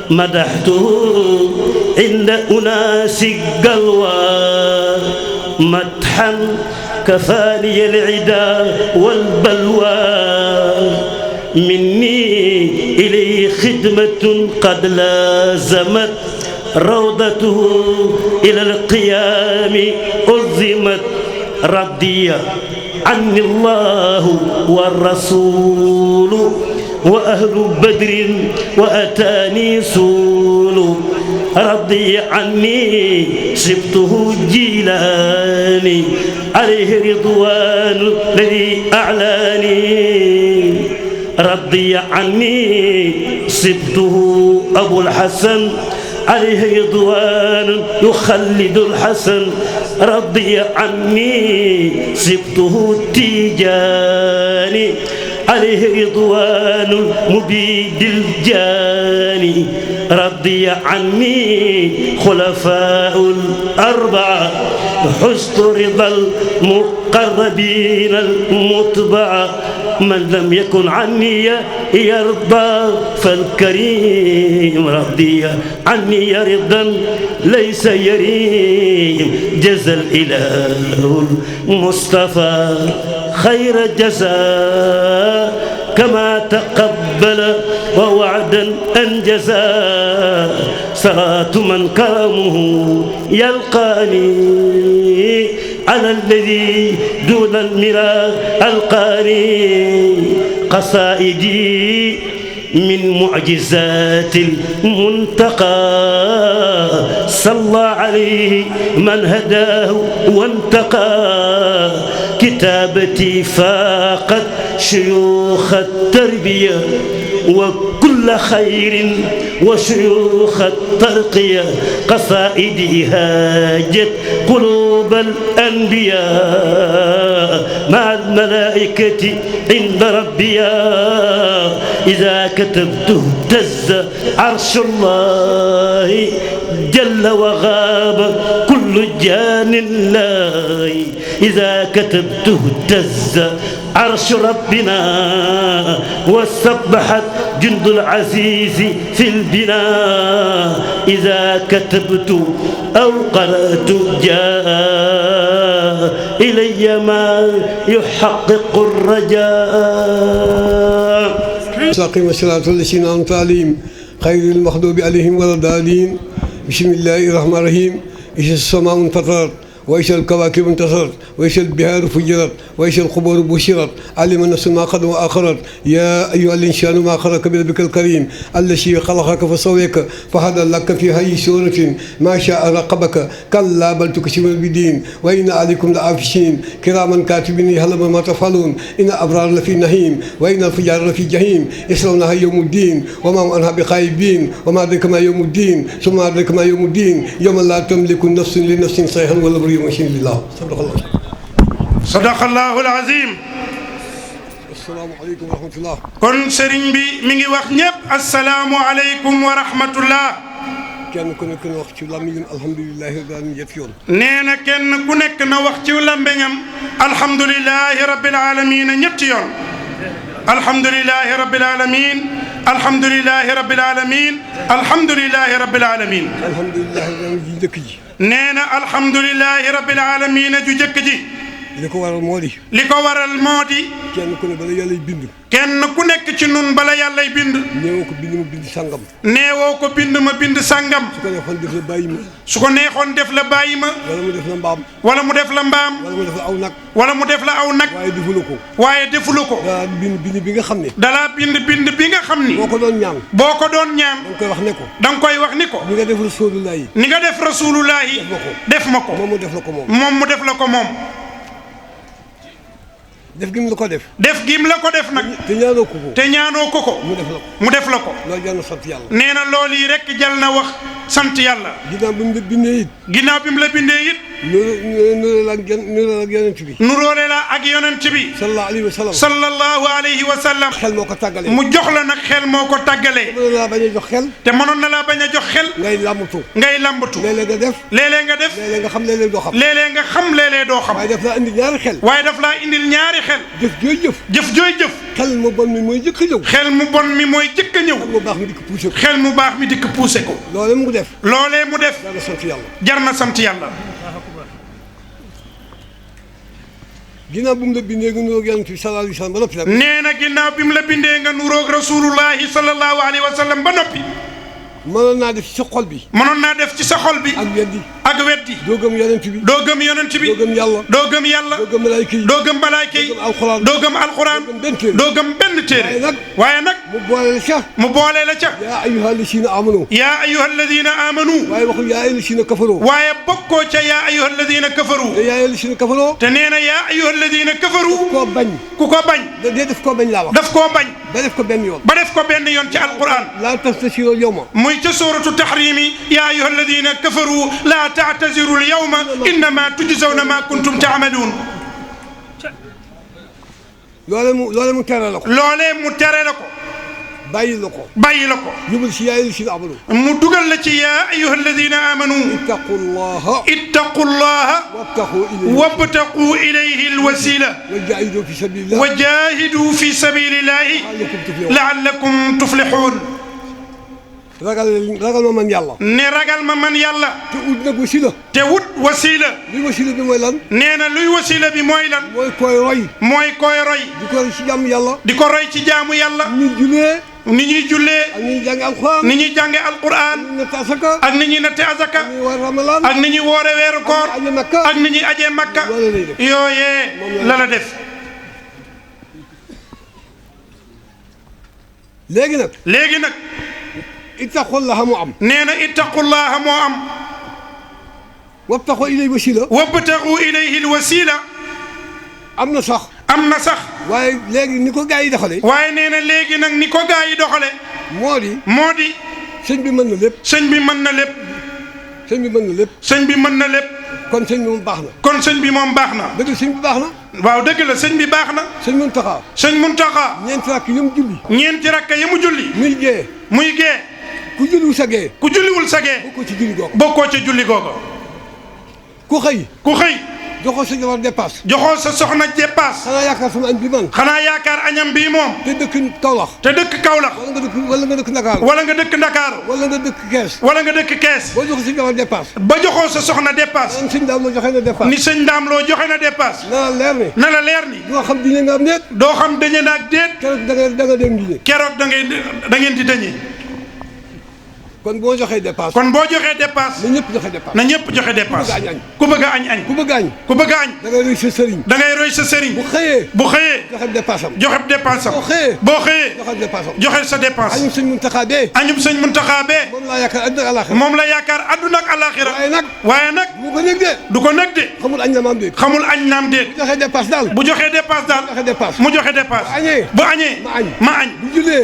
madaxtuhu inda unaasi galwa matxan كفاني العدا والبلوى مني إليه خدمة قد لازمت روضته إلى القيام ألزمت رضي عني الله والرسول وأهل بدر وأتاني سول رضي عني سبته جيلاني عليه رضوان الذي أعلاني رضي عني سبته أبو الحسن عليه رضوان يخلد الحسن رضي عني سبته التيجاني عليه رضوان مبيد الجاني رضي عني خلفاء الأربعة حسن رضا المقربين المتبعة من لم يكن عني يرضى فالكريم رضي عني رضا ليس يريم جزى الإله المصطفى خير جزاء كما تقبل ووعدا أنجزا صلاة من كرمه يلقاني على الذي دون المرى ألقاني قصائدي من معجزات المنتقى صلى عليه من هداه وانتقى كتابتي فاقت شيوخ التربية وكل خير وشيوخ الترقية قصائدي هاجت قلوب الأنبياء مع الملائكة عند ربي إذا كتبت اهتز عرش الله جل وغاب كل جان الله إذا كتبت اهتز عرش ربنا وسبحت جند العزيز في البناء إذا كتبت أو قرأت جاء إلي ما يحقق الرجاء ساقم الصراط الذين أنعمت عليهم غير المغضوب عليهم ولا الضالين بسم الله الرحمن الرحيم إذا السماء انفطرت وإذا الكواكب انتصرت وإذا البحار فجرت وإذا القبور بشرت علم نفس ما قدم وآخرت يا أيها الإنسان ما غرك بربك الكريم الذي خلقك فسويك فهدى لك في أي سورة ما شاء رقبك كلا بل تكسبون بالدين وإن عليكم لحافظين كراما كاتبين يعلمون ما تفعلون إن الأبرار لفي نعيم وإن الفجار لفي جحيم يصلونها يوم الدين وما هم عنها بغائبين وما أدرك ما يوم الدين ثم أدرك ما يوم الدين يوم لا تملك نفس لنفس شيئا ولا بريء sadaqallahul azim. asalaamaaleykum wa rahmatullah. kon sëriñ bi mi ngi wax ñëpp asalaamualeykum wa rahmatullah. kenn ku nekk na wax ci làmmiñam alhamdulilahi rabbil alamin ñetti yoon. nee na kenn ku nekk na wax ci làmmiñam alhamdulilahi rabbil alamin ñetti yoon. alhamdulilahi rabbil alamin alhamdulilahi rabbil alamin alhamdulilahi rabbil alamin. alhamdulilahi rabbil ji njëkk ji. nee na alhamdulilahi rabbil alamin ju njëkk ji. li ko waral moo di. li ko waral moo di. kenn ku ne bala yàllay bind. kenn ku nekk ci nun bala yàllay bind. neewoo ko bind ma bind sangam. neewoo ko bind ma bind sangam. su ko neexoon def la bàyyi ma. su ko neexoon def la bàyyi ma. wala mu def la mbaam. wala mu def la mbaam. wala mu def la aw nag. wala mu def la aw nag. waaye defulu ko. waaye defulu ko. dalaa bind bind bi nga xam ne. dalaa bind bind bi nga xam ni. boo ko doon ñaan. boo ko doon ñaan. da nga koy wax ne ko. da nga koy wax ni ko. ni nga def rasulullahi. ni nga def rasulullahi. def ma ko. moom mu def la ko moom. moom mu def la ko moom. def gim la ko def. def gim la ko def nag. te ñaanoo ko ko. te ñaanoo ko ko. mu def la ko. mu def la ko. loolu jar na sant yàlla. nee na loolu yi rek jal na wax sant yàlla. ginnaaw bi mu la bindee it. ginnaaw bi mu la bindee it. nuróole la ak yonent bi. nuróole la ak yonent bi. sallallahu alayhi wa sallam. sallallahu alayhi wa sallam. xel moo ko tàggalee. mu jox la nag xel moo ko tàggalee. te mënoon naa bañ a jox xel. te mënoon na laa bañ a jox xel. ngay làmbatu. ngay làmbatu. léeg-léeg nga def. léeg-léeg nga def. léeg-léeg nga xam léeg-léeg doo xam. léeg-léeg nga xam léeg-léeg doo xam. waaye daf laa indi ñaari xel. waaye daf laa indil ñaari xel. jëf jooy jëf. jëf jooy jëf. xel mu bon mi mooy jëkk a ñëw. xel mu bon mi mooy jëkk a ñëw. xel mu baax mi dikk poussé ko. xel mu baax mi dikk poussé ko. loolee mu def. loolee mu def. jar na sant yàlla. jar na sant yàlla. ginnaaw bi mu la bindee nga nuróog yonent bi sallallahu alayhi wa sallam ba noppi nag. nee na ginnaaw bi mu la bindee nga nuróog rasulullahi sallallahu alayhi wa sallam ba noppi. mënoon naa def ci sa xol bi. mënoon naa def ci sa xol bi. ak weddi. ak weddi doo gëm yonent bi doo gëm yonent bi doo gëm yàlla doo gëm yàlla doo gëm malaayka yi doo gëm malaayka yi doo gëm alxuraan doo gëm benn téere waaye nag mu boole la ca mu boole la ca yaa ayyuha alladina amanu yaa ayyuha alladina amanu waaye waxul yaa ayyuha alladina kafaru waaye bokkoo ca yaa ayyuha alladina kafaru te yaa ayyuha alladina kafaru te nee na yaa ayyuha alladina kafaru koo bañ ku ko bañ def koo bañ laa wax daf koo bañ ba def ko benn yoon ba def ko benn yoon ci alquran laa tastasiru yawma muy ca suuratu tahrimi yaa ayyuha alladina kafaru laa taataziru al yawma innama tujzawna ma kuntum taamaluun loolee mu tere la ko loolee mu tere la ko bàyyi la ko bàyyi la ko yóbbul si yaa ayyuha alladina amanu mu dugal la ci yaa ayyuha alladina amanu ittaqullaha wabtaqu ilayhi alwasila wajahidu fi sabilillahi la'allakum tuflihun ragal ma man yàlla ne ragal ma man yàlla te ut nag wasila te wut wasila luy wasila bi mooy lan nee na luy wasila bi mooy lan mooy koy roy mooy koy roy di ko roy ci jaamu yàlla di ko roy ci jaamu yàlla ni julee ni ñuy jullee ak ni ñuy jànge alquran ni ñuy jànge alquran ak ni ñuy natte azaka ak ni ñuy woore weeru koor ak ni ñuy ajee makka yooyee la la def léegi nag ittaqullaha moo am nee na ittaqullaha moo am wabtaxu ilayhi wasila wabtaxu ilayhi alwasila am na sax waaye léegi ni ko gaa yi doxale waaye nee na léegi nag ni ko gaa yi doxale moo di sëñ bi mën na lépp sëñ bi mën na lépp sëñ bi mën na lépp sëñ bi mën na lépp kon sëñ bi moom baax na kon sëñ bi moom baax na dëgg sëñ bi baax na waaw dëgg la sëñ bi baax na sëñ Muntaxa ñeenti rakk yi mu julli ñeenti rakk yi mu julli muy gee ku julliwul sa gee bokkoo ci julli googu bokkoo ci julli googu ku xëy joxoo sa jabar dépasse joxoo sa soxna dépasse xanaa yaakaar sama añ bi man xanaa yaakaar añam bii moom te dëkk Kaolack wala nga dëkk Ndakaaru wala nga dëkk Ndakaaru wala nga dëkk Kees boo joxoo sa jabar dépasse ba joxoo sa soxna dépasse sëñ Daam Loo joxe na dépasse ni sëñ Daam Loo joxe na dépasse na la leer ni doo xam diine nga am déet doo xam dañe naag déet keroog da ngeen di dañe kon boo joxee dépasse na ñëpp joxe dépasse ku bëgg a añ da ngay roy sa sëriñ bu xëyee joxe dépasse am boo xëyee joxe sa dépasse añum sëñ Muntaxa bee moom la yaakaar àdduna ak alaxira waaye nag du ko nekk de xamul añ naam déet bu joxee dépasse daal mu joxe dépasse bu añee ma añ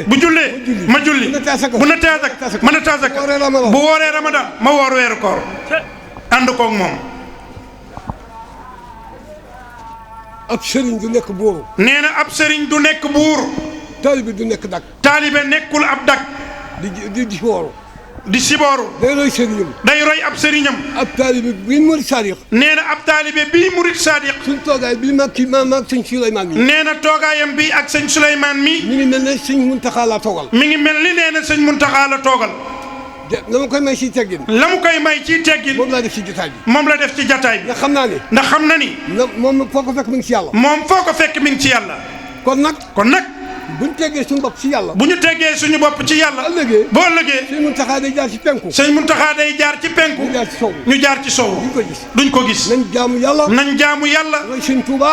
bu jullee ma julli bu nattee azak ma nattee azak bu wooree ramadan ma woor weeru koor ànd koog moom ab sëriñ du nekk buur nee na ab sëriñ du nekk buur taalibe du nekk dak taalibe nekkul ab dak di sibooru day roy sëriñam day roy ab sëriñam ab taalibe bii murid sadiq nee na ab taalibe bii murid sadiq suñ toogaay bii maag sëñ Souleymane mi nee na toogaayam bii ak sëñ Souleymane mi ngi mel ne sëñ Muntaxa la toogal mi ngi mel ni nee na sëñ Muntaxa la toogal la mu koy may ci teggin moom la def ci jataay bi ndax xam naa ni moom foo ko fekk mi ngi ci yàlla kon nag bu ñu teggee suñu bopp ci yàlla boo ëllëgee sëñ Muntaxa day jaar ci penku ñu jaar ci sowu duñ ko gis nañ jaamu yàlla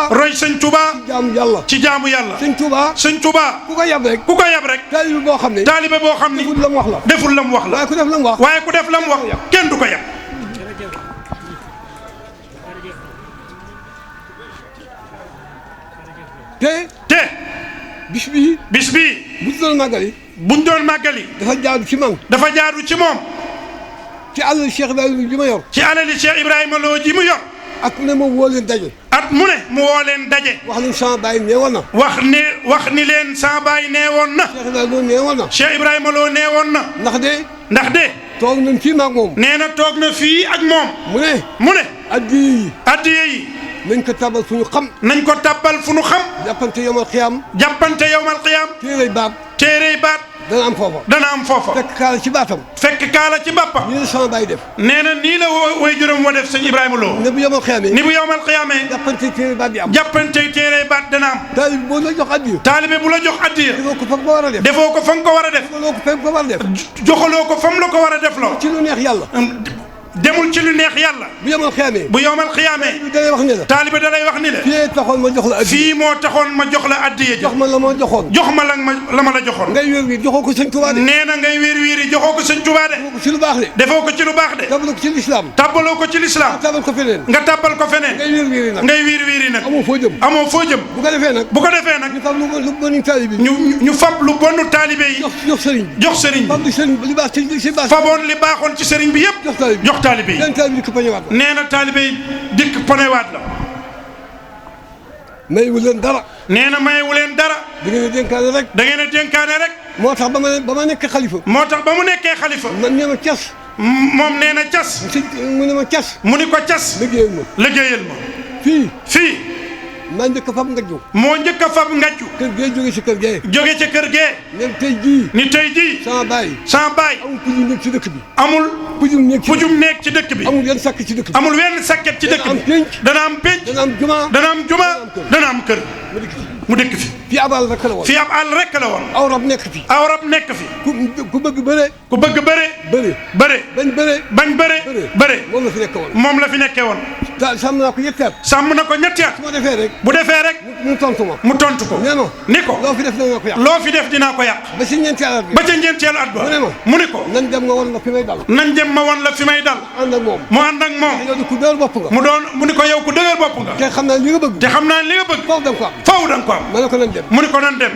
roy sëñ Tuuba ci jaamu yàlla sëñ Tuuba ku ko yab rek taalibe boo xam ni deful la mu wax la waaye ku def la mu wax kenn du ko yab te bis bii buñ doon màggali dafa jaadu ci moom ci alali Cheikh Ibrahima Lo ji mu yor at mu ne mu woo leen daje wax ni sama baay nee woon na wax ni leen sama baay nee woon na Cheikh Ibrahima Lo nee woon na ndax de toog nañ fii maag moom nee na toog na fii ak moom mu ne addiye yi nañ ko tabal fu ñu xam jàppante yowmal xiyaam téerey baat dana am foofa fekk kaala ci baatam nii la sama baay def nee na nii la way juróom wa def sëñ Ibrahima Lo ni bu yowmal xiyaamee jàppante téerey baat dana am taalibe bu la jox addiya defoo ko fa nga ko war a def joxaloo ko fa mu la ko war a def loo ci lu neex yàlla demul ci lu neex yàlla. bu yomal xiyaamee. bu yomal xiyaamee. da lay wax ni la. taalibe da lay wax ni la. fii taxoon ma jox la addiya. fii moo taxoon ma jox la addiya ja. jox ma la ma joxoon. jox ma la ma la joxoon. ngay wér wi joxoo ko sëñ Tuubaa de. nee na ngay wéer wiiri joxoo ko sëñ Tuubaa de. ci lu baax de. defoo ko ci lu baax de. tabbaloo ko ci lislaam. tabbaloo ko ci lislaam. tabbal ko feneen. nga tabbal ko feneen. ngay wér wiiri nag. ngay wiiri wiiri nag. amoo foo jëm. amoo foo jëm. bu ko defee nag. bu ko defee nag. ñu fab lu bonu taalibe yi. ñu fab lu bonu taalibe yi. jox sëriñ bi. jox sëriñ bi. fab li sëriñ li baax ci baax. faboon li baaxoon ci sëriñ bi yëpp. jox taalibe yi. dikk poñewaat la. nee na taalibe yi dikk poñewaat la. mayewu leen dara. nee na mayewu leen dara. da ngeen a dénkaane rek. da ngeen a dénkaane rek. moo tax ba ma nekk xalifa. moo tax ba mu nekkee xalifa. man nee ma cas. moom nee na cas. mu ne ma cas. mu ni ko cas. liggéeyal ma. liggéeyal ma. fii. maa njëkk a fab ngajju. moo njëkk a fab ngajju. kër gee jóge ci kër gee. jóge ci kër gee. ne tey jii. ni tey jii. sama baay. amul pujum nekk ci dëkk bi. amul. pujum nekk ci dëkk bi. amul yenn sakk ci dëkk bi. amul wenn sakket ci dëkk bi. dana am pénc. dana am juma. dana am kër. mu dëkk fi. fii ab àll rek la woon. fii ab àll rek la woon. aw rab nekk fi. aw rab nekk fi. ku bëgg bëre. ku bëgg bëre. bëre. bañ bëre. moom la fi nekkee woon. moom la fi nekkee woon. sàmm naa ko ñetti at. sàmm na ko ñetti at. bu defee rek. mu tontu ma. mu tontu ko. ni ko. loo fi def dinaa ko yàq. loo fi def dinaa ko yàq. ba ci ñeenteelu at bi. ba ca ñeenteelu at ba. mu ni ko. nañ dem ma wan la fi may dal. nañ dem ma wan la fi may dal. ànd ak moom. mu ànd ak moom. yow ku dëgër bopp nga. mu ni ko yow ku dëgër bopp nga. te xam naa li nga bëgg. faaw da nga ko am. faaw da nga ko am. ma ne ko nañ dem. mu ni ko nañ dem.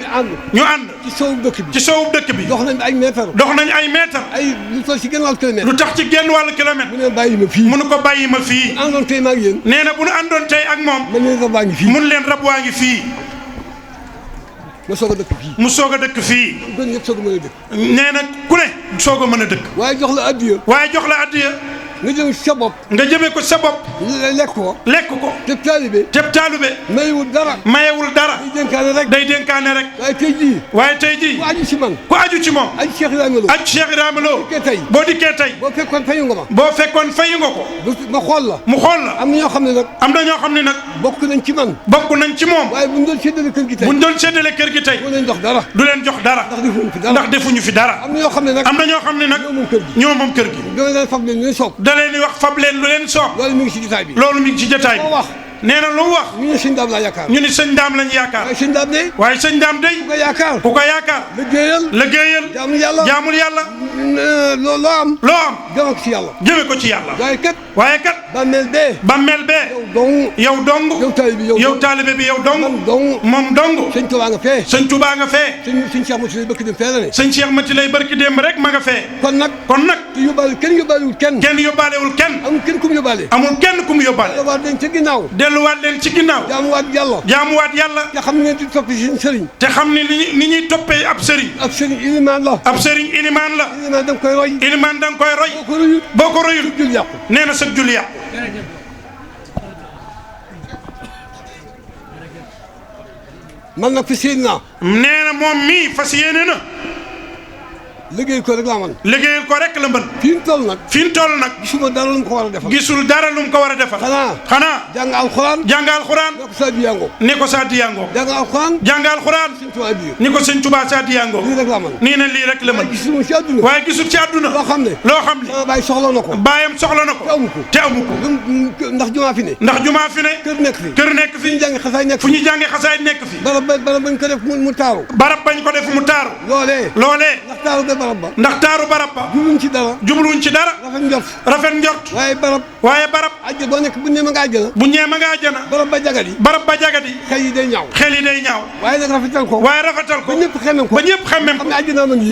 ñu ànd. ci soowub dëkk bi. ci soowub dëkk bi. dox nañ ay mètre. ay lu toll ci genn wàllu kilomètre. lu tax ci genn wàllu kilomètre. mu ne bàyyi ma fii. mu ni ko bàyyi ma fii. àndoon tey ma ak yéen. nee na bu nu àndoon tey ak moom. man leen rab waa ngi fii. mun leen rab waa ngi fii. mu soog a dëkk fii. mu soog a dëkk fii. kon ñëpp soog a mën a dëkk. nee na ku ne soog a mën a dëkk. waaye jox la addiya. nga jëm sa bopp. nga jëmee ko sa bopp. lekk ko. te taalibe. mayewul dara. day dénkaane rek. waaye tey jii. ku aju ci man. aju Cheikh Ibrahima Lo. boo dikkee tey. boo fekkoon fayu nga ma. ko. ma xool la. mu xool la. am na ñoo xam ne nag. bokk nañ ci man. waaye bu ñu doon séddale kër gi tey. du leen jox dara. ndax defuñu fi dara. am na ñoo xam ne nag. ñoo moom kër gi. fab leen lu leen soob. da leen di wax fab leen lu leen soob. loolu mi ngi ci jotaay bi. nee na lu mu wax. ñu ne sëñ daam laa yaakaar. ñu ne sëñ daam lañ yaakaar. waaye sëñ daam day. ku ko yaakaar. liggéeyal. jaamul yàlla. loo am. jëme ko ci yàlla. waaye kat. bàmmeel bee. yow dong. yow taalibe bi yow dong. moom dong. sëñ Tuubaa nga fee. sëñ Cheikh Mati lay barki dem fee la ne. sëñ Cheikh Mati lay barki dem rek ma nga fee. kon nag. kenn yóbbaalewul kenn. amul kenn ku mu yóbbaale. delluwaat leen ci ginnaaw. jaamuwaat yàlla. te xam ne ni ñuy toppee ab sëriñ. ilimaan la. ilimaan da nga koy roy. boo ko royul. nee na sa jul yàqu. man nag fas yéene naa. nee na moom mii fas yéene na. liggéeyal ko rek laa mën. liggéeyal ko rek la mën. fi mu toll nag. gisuma dara lu mu ko war a defal. gisul dara lu mu ko war a defal. xanaa. jàng alxuraan. ne ko sa diyango. jàng alxuraan. ni ko sëñ Tuubaa sa diyango. nii na lii rek la mën. waaye gisul ci àdduna. loo xam ne. sama baay soxla na ko. baayam soxla na ko. te amu ko. ndax jumaa fi ne. kër nekk fi. fu ñu jànge xasaay nekk fi. barab bañ ko def mu taaru. loolee. ndax taaru barab ba. jubluwuñ ci dara. rafet njort. waaye barab. boo nekk bu ñee ma nga àjjana. barab ba jagadi. xel yi day ñaaw. waaye nag rafetal ko. ba ñëpp xemmem ko.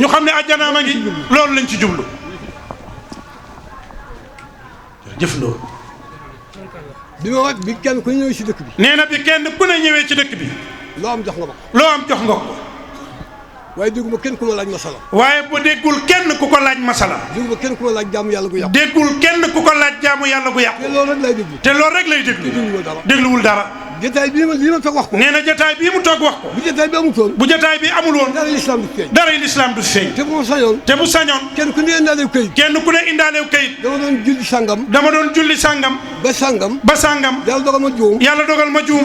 ñu xam ne àjjana ma ngi. loolu lañ ci jublu. jëf loolu. bi kenn ku ñëwee ci dëkk bi. nee na bi kenn ku ne ñëwee ci dëkk bi. loo am jox nga ko. waaye dégguma kenn ku ma laaj masala. waaye bu déggul kenn ku ko laaj masala. dégguma kenn ku ma laaj jaamu yàlla gu yàqu. déggul kenn ku ko laaj jaamu yàlla gu yàqu. te loolu rek lay déglu. dégluwul dara. jotaay bii ma toog wax ko. nee na jotaay bii mu toog wax ko. bu jotaay bi amul woon. dara lislaam du feeñ. te bu sañoon. kenn ku ne indaalew kayit. dama doon julli sàngam. ba sàngam. yàlla dogal ma juum.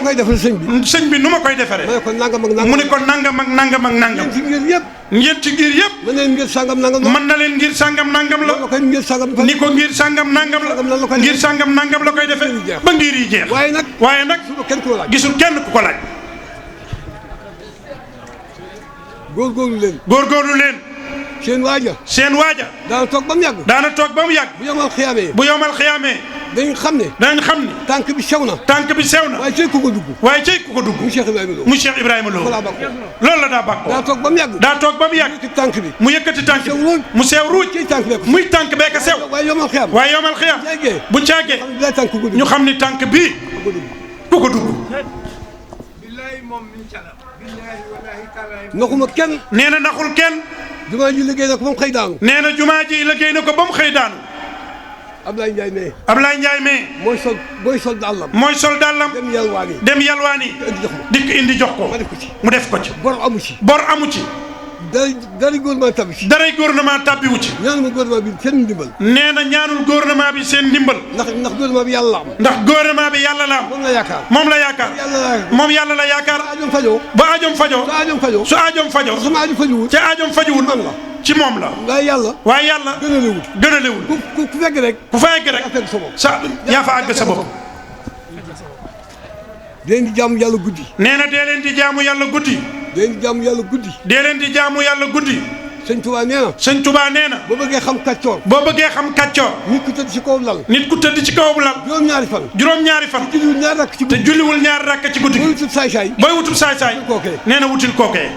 sëñ bi nu ma koy defaree. mu ne ko nangam ak nangam. ñeenti ngir yëpp. mën na leen ngir sangam nangam la. mën na leen ngir sangam nangam la. ngir sangam. ni ko ngir sangam nangam la. ngir sangam nangam la koy defee. ba ngir yi jeex. waaye nag gisul kenn ku ko laaj. góorgóorlu leen. góorgóorlu leen. seen waaja. daana toog ba mu yàgg. bu yomal xiyaamee. dañu xam ne. tànk bi sew na. waaye cey ku ko dugg. mu Cheikh Ibrahima Lo. loolu la daa bàkkoo. daa toog ba mu yàgg. mu yëkkati tànk bi. mu sew ruuj. muy tànk bee ka sew. waaye yomal xiyaam. bu caagee. ñu xam ni tànk bii ku ko dugg. naxuma kenn. nee na naxul kenn. jumaa ji liggéey na ko ba mu xëy daanu. nee na jumaa ji liggéey na ko ba mu xëy daanu. Ablaye Ndiaye mee. Ablaye Ndiaye mee. mooy sol dàllam. dem yalwaani. dikk indi jox ko. mu def ko ci. bor amu ci. daray gouvernement tabbi ci. tabbiwu ci. ñaanul gouvernement bi seen ndimbal. nee na ñaanul gouvernement bi seen ndimbal. ndax gouvernement bi yàlla la am. ndax gouvernement bi yàlla la am. moom la yaakaar. moom yàlla la yaakaar. ba aajoom fajoo. su aajoom fajoo. ca aajoom fajuwul. ci moom la. waaye yàlla. gënalewul. ku fekk rek. yaa fa àgg sa bopp. dee leen di jaamu yàlla guddi. nee na dee leen di jaamu yàlla guddi. dee leen di jaamu yàlla guddi. dee leen di jaamu yàlla guddi. sëñ Touba nee na. sëñ Touba nee na. boo bëggee xam kàccoor. nit ku tëdd ci kaw lal. juróom-ñaari fan. te julliwul ñaari rakk ci guddi. booy wutul saay-saay. nee na wutil kookee.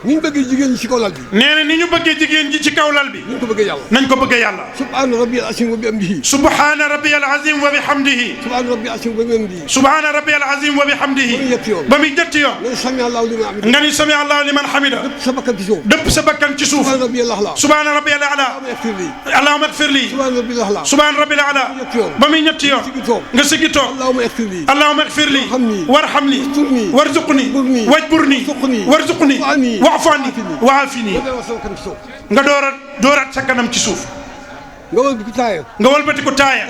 ni ñu bëggee jigéen ñi ci kaw lal bi. nee na ni ñu bëggee jigéen ji ci kaw lal bi. nañ ko bëggee yàlla. subhaana rabbiyal azim wa bihamdihi. subhaana rabbiyal azim wa bihamdihi. subhaana rabbiyal azim wa bihamdihi. ba muy ñetti yoon. nga ni sami allahu liman hamida. dëpp sa bakkan ci suuf. subhaana rabbiyal a'la. allahumma ighfir li. subhaana rabbiyal a'la. ba muy ñetti yoon. nga sigi toog. allahumma ighfir li. warhamni. warzuqni. wajburni. warzuqni. waafani waafini nga dooraat sa kanam ci suuf. nga wëlbati ko taaya.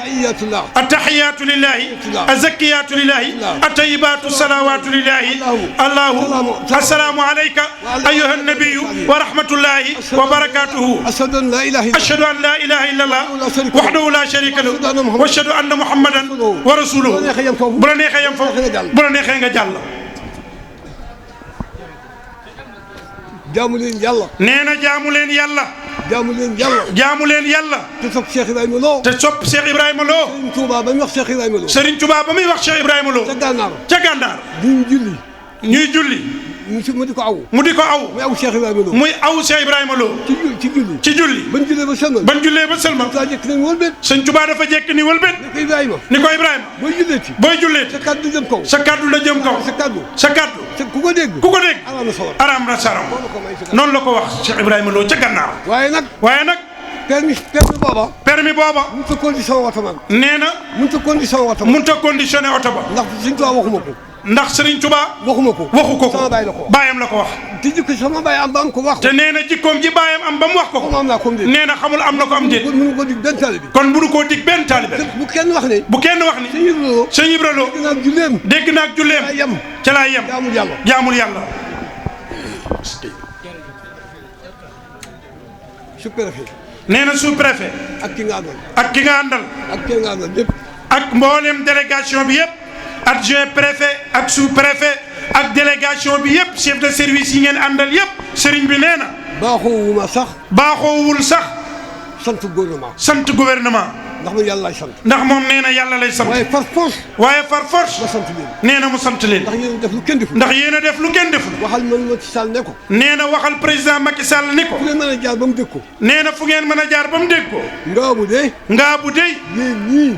attahiyaatu lillahi azakkiyaatu lillahi attayibaatu salawaatu lillahi allahu assalaamu alayka ayyuha nabiyu wa rahmatullahi wa barakatuhu. ashhadu an la ilaha illa allah wahdahu la sharika lahu wa ashhadu anna muhammadan wa rasuluhu. bu la neexee yam foofu bu la neexee nga jàll. jaamu leen yàlla. nee na jaamu leen yàlla. jaamu leen yàlla. te sopp Cheikh Ibrahima Lo. Serigne Touba ba muy wax Cheikh Ibrahima Lo. Serigne Touba ba muy wax Cheikh Ibrahima Lo. ca gànnaar. ñuy julli. mu di ko aw. muy aw Cheikh Ibrahima Lo. muy aw Cheikh Ibrahima Lo. ci julli. ban jullee ba sëlmal. Serigne Touba dafa jekk ni wëlbét. ni ko Ibrahima. booy julleeti. sa kaddu la jëm kaw. sa kaddu. ku ko dégg. araam na saram. noonu la ko wax Cheikh Ibrahima Lo ca gànnaar. waaye nag. permis booba. mënut a conditionné oto ba. nee na. mënut a conditionné oto ba. ndax Serigne Touba waxuma ko. waxu ko ko baayam la ko wax. te jikko sama baay am ba am ko wax. te nee na jikkoom ji baayam am ba mu wax ko. nee na xamul am na ko am déet. kon mënu koo dig benn taalibe. bu kenn wax ni. sëñ Ibra Lo. dégg naa ak julleem. ca laa yem. jaamul yàlla. sous-préfet. nee na sous-préfet. ak ki nga àndal. lépp. ak mboolem délégation bi yëpp. adjoint préfet ak sous-préfet ak délégation bi yëpp chef de service yi ngeen àndal yëpp sëriñ bi nee na. baaxoowul sax. sant gouvernement. ndax moom yàlla lay sant. ndax moom nee na yàlla lay sant. waaye par force. nee na mu sant leen. ndax yéen a def lu kenn deful. waxal Macky Sall ne ko. nee na waxal président Macky Sall ne ko. fu ngeen mën a jaar ba mu dégg ko. nee na fu ngeen mën a jaar ba mu dégg ko. ngaabu de.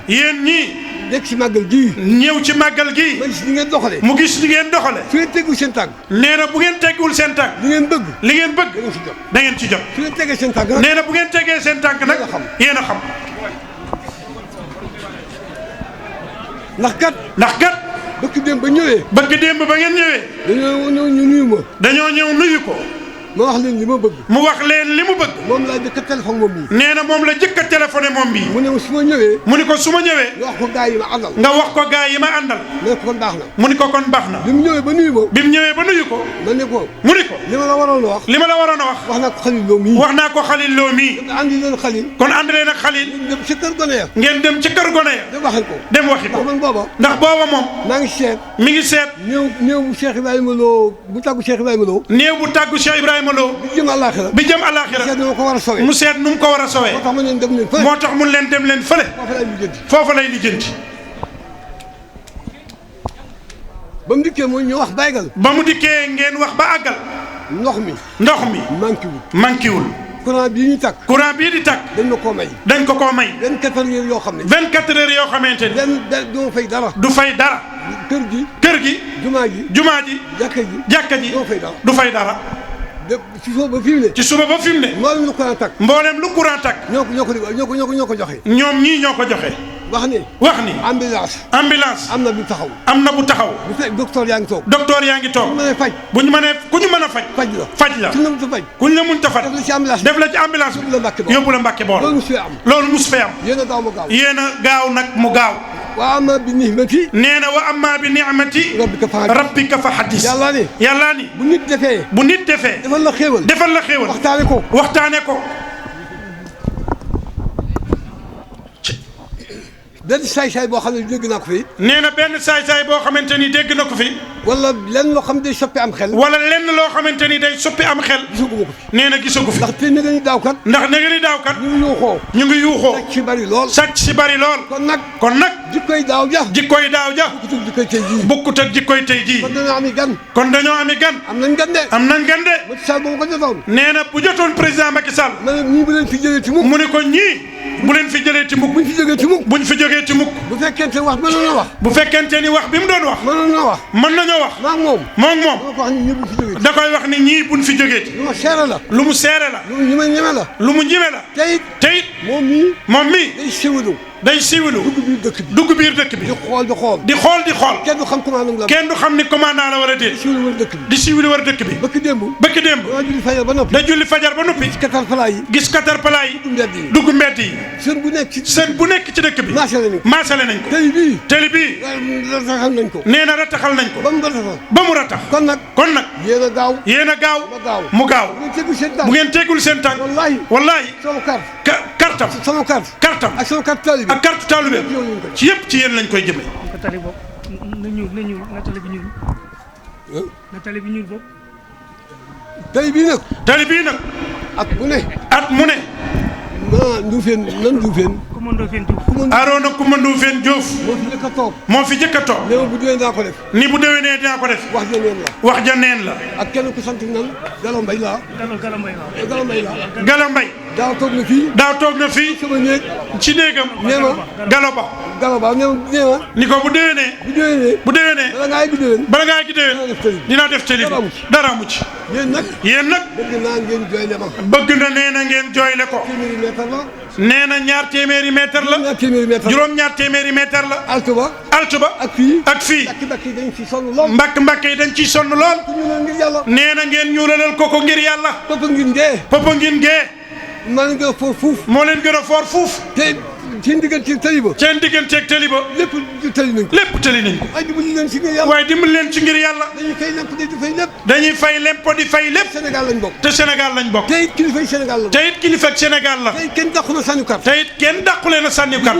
yéen ñii. nekk ci màggal gii. ñëw ci màggal gii. mu gis ni ngeen doxale. mu gis ni ngeen doxale. fu ngeen teggul seen tànk. nee na bu ngeen teggul seen tànk. li ngeen bëgg. da ngeen ci jot. fu ngeen tegee seen tànk nag. nee na bu ngeen tegee seen tànk nag. yéen a xam. ndax kat. bëgg démb ba ngeen ñëwee. dañoo ñëw ñu nuyu ma. dañoo ñëw nuyu ko. ma wax leen li ma bëgg. mu wax leen li mu bëgg. moom laa jëkk a téléphone moom mii. nee na moom la jëkk a téléphoné moom bii. mu ne ma su ma ñëwee. mu ni ko su ma ñëwee. nga wax ko gaa yi ma àndal. nga wax ko gaa yi ma àndal. mu ne ko kon baax na. mu ni ko kon baax na. bi mu ñëwee ba nuyu ma. bi mu ñëwee ba nuyu ko. ma ne ko. mu ni ko. li ma la waroon a wax. li ma la waroon a wax. wax naa ko Xalil Lo mii. wax naa ko Xalil Lo mii. andi leen Xalil. kon ànd leen ak Xalil. dem ci kër gone ya. ngeen dem ci kër gone ya. dem waxi ko. dem waxi ko. ndax man booba. ndax booba moom. maa ngi seet. mi ngi seet. néew bu Cheikh Ibrahima Lo bu tàggu Cheikh Ibrahima Lo. néew bu tàggu Cheikh Ibrahima Lo. bi jëm àllaaxira. bi jëm àllaaxira. seet nu ma ko war a sowee. mu seet nu mu ko war a sowee. moo tax mu leen dem leen fële. moo tax mun leen dem leen fële. foofa lay lijjanti. ba mu dikkee mooy ñu wax baygal. ba mu dikkee ngeen wax ba àggal. ndox mi. manqué wul. manqué wul. courant bii ñu takk. courant bii di takk. dañ ma koo may. dañ ko koo may. 24 heures yoo xam ne. 24 heures yoo xamante ni. benn du fay dara. du fay dara. kër gi. jumaa ji. jàkka ji. du fay dara. ci suba ba fi mu ne. ci suba ba fi mu ne. mboolem lu courant takk. mboolem lu courant takk. ñoo ko joxe. ñoom ñii ñoo ko joxe. wax ni. ambulance. am na bu taxaw. bu fekk docteur yaa ngi toog. bu ñu mënee ku ñu mën a faj. faj la. kuñ la mënta faj. def la ci ambulance bi. yóbbu la Mbàkke bool. loolu mus fee am. yéen a gaaw nag mu gaaw. wa amma bi ni'mati. nee na wa amma bi ni'mati. rabbika fa haddis. yàlla ni. bu nit defee. defal la xéewal. waxtaane ko. benn saay-saay boo xam ne dégg naa ko fi. nee na benn saay-saay boo xamante ni dégg na ko fi. wala lenn loo xam ne day soppi am xel. wala lenn loo xamante ni day soppi am xel. gisagu ma ko fi. nee na gisagu fi. ndax te ne nga ni daaw kat. ñu ngi yuuxoo. sàcc si bari lool. kon nag. jikkoy daaw ja. bokkut ak jikkoy tey jii. kon dañoo ami gan. am nañ gan de. Macky Sall ba mu ko jotoon. nee na bu jotoon président Macky Sall. ma ne ñii bu leen fi jëlee ci mukk. mu ne ko ñii bu leen fi jëlee ci mukk. buñ fi jógee ci mukk. bu fekkente wax mënoon na wax. bu fekkente ni wax bi mu doon wax. mën nañoo wax. moom. da koy wax ni ñii buñ fi jógee ci. lu mu seere la. lu mu ñeme la. te it. moom mii. day siiwalu. dugg biir dëkk bi. di xool. kenn du xam ni commandant la war a déet. di siiwalu war dëkk bi. bëkk démb. da julli fajar ba noppi. gis caterpillar yi. dugg mbedd yi. seen bu nekk ci dëkk bi. maasale nañ ko. télé bii. nee na rataxal nañ ko. ba mu ratax. kon nag. yéen a gaaw. mu gaaw. bu ngeen tegul seen tànk. wallaahi. kartam. ak sama carte taalibe ci yëpp ci yéen lañ koy jëmee. tali boobu na tali bi ñuul boobu. tali bii nag. at mu ne. Aroona Coumba Ndoffène Diouf. moo fi njëkk a toog. ni bu déwénee dinaa ko def. wax ja neen la. ak kenn ku sant nan Galo Mbaye laa. Galo Mbaye. daaw toog na fii. sama néeg. ci néegam. nee ma Galo Ba nee ma. ni ko bu déwénee. bala ngaa gi déwén. dinaa def télé bi dara mu ci. yéen nag. bëgg na nee na ngeen jooyle ko. nee na 2 téeméeri mètre la. juróom 2 téeméeri mètre la. altu ba. ak fii. mbàkk yi dañ ciy sonn lool. nee na ngeen ñuulalal ko ngir yàlla. Popenguine gee. moo leen gën a foor fuuf. seen digganteeg tali ba. lépp tali nañ ko. waaye dimbali leen ci ngir yàlla. dañuy fay lempo di fay lépp. te Sénégal lañ bokk. te it kilifay Sénégal la. te it kilifay Sénégal la. te it kenn dàqu na sànni carte. te it kenn dàqu leen a sànni carte.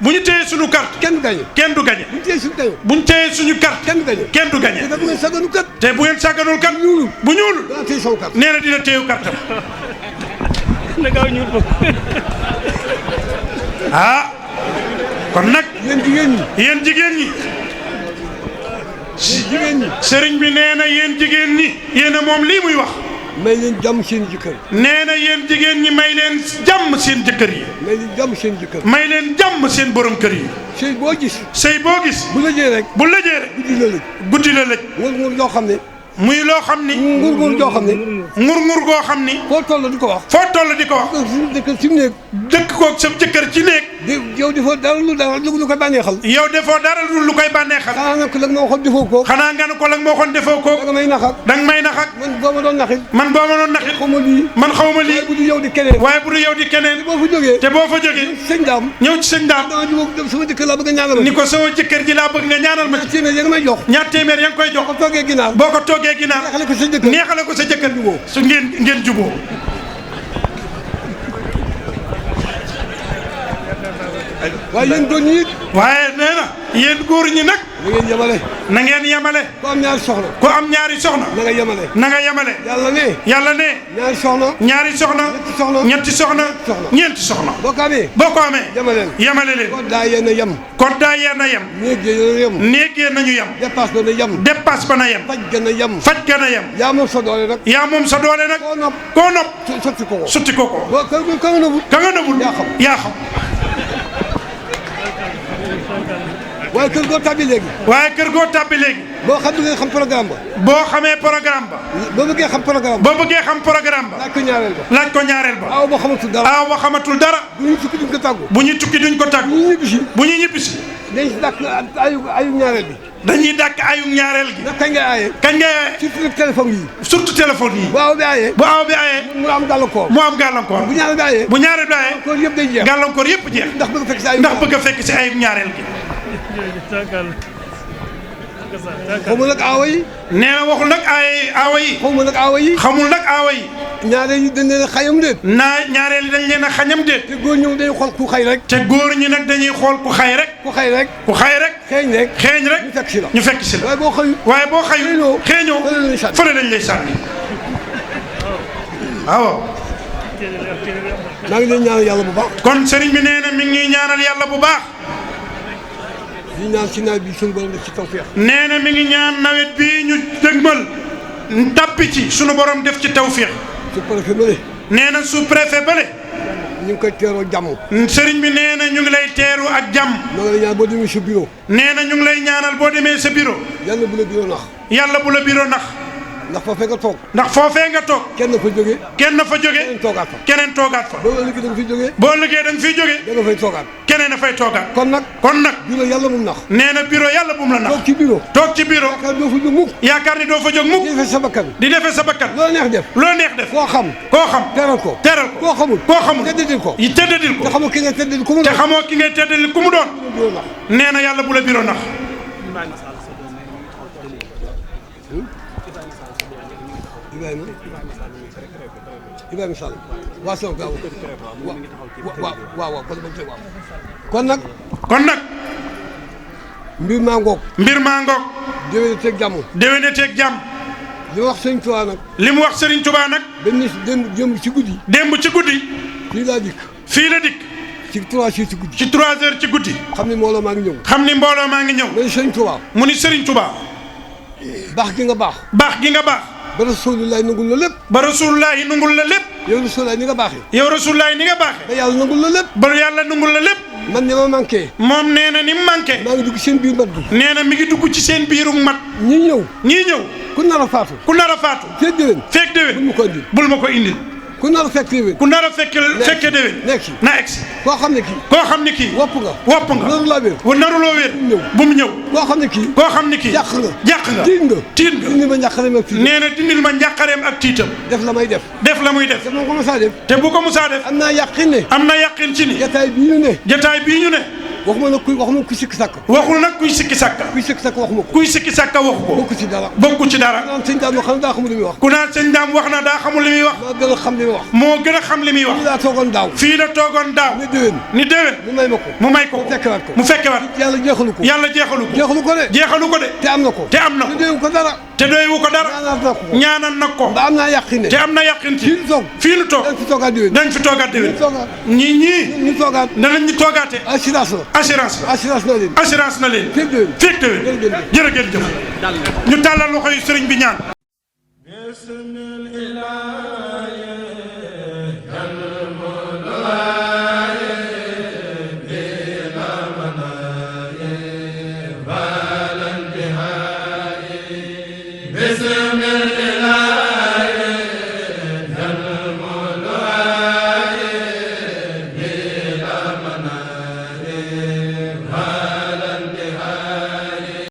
bu ñu téye suñu carte. kenn du gañe. bu ñu téye suñu carte. kenn du gañe. te bu ngeen sàgganul carte. bu ñuul. nee na dina téyew carte kon nag yéen jigéen ñi sëriñ bi nee na yéen jigéen ñi yéen a moom lii muy wax. may leen jàmm seen jëkkër. nee na yéen jigéen ñi may leen jàmm seen jëkkër yi. may leen jàmm seen borom kër yi. sëy boo gis. bu lëjee rek. guddi la lëj. guddi la lëj. wala loo xam ne. muy loo xam ni. ngur joo xam ne. ngur goo xam ni. foo toll di ko wax. foo toll di ko wax. dëkk si mu néeg. dëkk koog sa jëkkër ci néeg. yow defoo dara lu koy bànneexal. yow defoo dara lu koy bànneexal. xanaa nga ko la nga waxoon defoo ko. xanaa nga ne ko la nga waxoon defoo ko. danga may naxak. danga may naxak. man boo ma doon naxit. man boo ma doon naxit. xaw ma lii. man xaw ma lii. waaye bu du yow di keneen. waaye bu du yow di keneen. te boo fa jógee. te boo fa jógee. sëñ daam. ñëw ci sëñ daam. dama jubóog sama jëkkër laa bëgg nga ñaanal ma. ni ko sama jëkkër ji laa bëgg nga ñaanal ma ci. téeméer ya nga may jox. ñaar téeméer ya nga koy jox. boo ko toggee ginaar. boo ko toggee ginaar. neexale ko sa jëkkër. neexale ko sa jëkkër. su ngeen juboo. waaye yéen góor ñi. waaye nee na yéen góor ñi nag. na ngeen yemale. na ngeen yemale. ku am ñaari soxna. ku am ñaari soxna. na nga yemale. na nga yemale. yàlla ne. ñaari soxna. ñaari soxna. ñetti soxna. ñeenti soxna. boo ko amee. boo ko amee. yemale leen. kon daa yéen a yem. kon daa yéen a yem. néeg yéen nañu yem. dépasse ba na yem. dépasse ba na yem. faj gën a yem. faj gën a yem. yaa moom sa doole nag. yaa moom sa doole nag. koo nopp. sotti ko ko. sotti ko ko. ka nga nëbul. ka nga nëbul. yaa xam. waaye kër goo tàbbi léegi. waaye kër goo tàbbi léegi. boo xam bëggee xam programme ba. boo xamee programme ba. boo bëggee xam programme ba. boo bëggee xam programme ba. laaj ko ñaareel ba. laaj ko ñaareel ba. aw ba xamatul dara. aw ba xamatul dara. bu ñuy tukki duñ ko tàggu. bu ñuy tukki duñ ko tàggu. bu ñuy ñibbisi. bu ñuy ñibbisi. dañ si dàkk ayu ñaareel bi. dañuy dàkk ayu ñaareel gi. ndax kañ ngay aaye. kañ ngay aaye. surtout nag téléphone yi. surtout téléphone yi. bu aw bi aayee. bu aw bi aayee. mu am gàllankoor. mu am gàllankoor. bu ñaareel bi aayee. bu ñaareel bi aayee. gàllankoor yëpp day jeex. gàllankoor yëpp jeex. ndax bëgg a fekk si ayu. ndax bëgg a fekk si ayu ñaareel gi. xaw ma nag aawa yi. nee na waxul nag ay aawa yi. xaw ma nag aawa yi. xamul nag aawa yi. ñaareel yi dañ leen a xayam déet. ñaareel yi dañ leen a xañam déet. te góor ñëw dañuy xool ku xay rek. te góor ñi nag dañuy xool ku xay rek. ku xay rek. ku xay rek. xeeñ rek. xeeñ rek. ñu fekk si la. ñu fekk si la. waaye boo xayu. waaye boo xayu. xeeñoo fële lañ lay sànni. waaw. maa ngi leen ñaanal yàlla bu baax. kon sëriñ bi nee na mi ngi ñaanal yàlla bu baax. di ñaan ci nawet bi suñu borom def ci tawfeex. nee na mi ngi ñaan nawet bii ñu dëgmal tàppi ci sunu borom def ci tawfeex. su préfet bële. nee na su préfet bële. ñu ngi koy teeroo jàmm. sëriñ bi nee na ñu ngi lay teeru ak jàmm. maa ngi lay ñaan boo demee sa bureau. nee na ñu ngi lay ñaanal boo demee sa bureau. yàlla bu la bureau nax. yàlla bu la bureau nax. ndax foofee nga toog. ndax foofee nga toog. kenn fa jóge. kenn fa jóge. keneen toogaat fa. keneen toogaat fa. boo ëllëgee da nga fiy jógee. boo ëllëgee da nga fiy jóge. da nga fay toogaat. keneen a fay toogaat. kon nag. bureau yàlla mu nax. nee na bureau yàlla bu mu la nax. toog ci bureau. toog ci bureau. yaakaar doo fa jóg mukk. yaakaar ni doo fa jóg mukk. di defee sa bakkan. di defee sa bakkan. loo neex def. loo neex def. koo xam. teral ko. koo xamul. teddadil ko. teddadil ko. te xamoo ki ngay teddadil ku mu doon. te xamoo ki ngay teddadil ku mu doon. nee na yàlla bu la bureau nax. Ibrahima Sall waaw sama waaw kon nag. mbir maa ngoog. déwéne teeg jàmm. li wax Sëriñ Tuubaa nag. li mu wax Sëriñ Tuubaa nag. démb ci guddi. fii la dikk. ci 3 heures ci guddi. ci 3 heures ci guddi. xam ni mbooloo maa ngi ñëw. mu ni Sëriñ Tuubaa. baax gi nga baax. ba Rasulullaahi nangul la lépp. yow Rasulullaahi ni nga baaxee. ba yàlla nangul la lépp. man ni ma manqué. moom nee na ni mu manqué. maa ngi dugg seen biir mat bi. nee na mi ngi dugg ci seen biiru mat. ñii ñëw. ku nar a faatu. feeg déwén. bul ma ko indil. ku nar a fekk déwén. fekke déwén. na egsi. koo xam ne kii. wopp nga. naruloo wér. bu mu ñëw. koo xam ne kii. jàq nga. tiit nga. dindil ma njàqareem ak tiitam. nee na dindil ma njàqareem ak tiitam. def la muy def. te bu ko musaa def. am naa yàqin ci ni. jataay bii ñu ne. waxuma ku sikki sàkk. waxul nag kuy sikki sàkk. kuy sikki sàkk waxu ko. bokku ci dara. ku naan sëñ daam wax na daa xamul li muy wax. ku naan sëñ daam wax na daa xamul li muy wax. moo gën a xam li muy wax. fii la toogoon daaw. ni déwén. mu may ko. mu fekkewaat. yàlla jeexalu ko. de. te am na ko. te doywu ko dara. ñaanal na ko. te am naa yàqin ci. fii nu toog. dañ fi toogaat déwén. ñii danañ ñu toogaate. assurance na leen. fekk déwén. jërëjëf. ñu tàllal loxo yi sëriñ bi ñaan.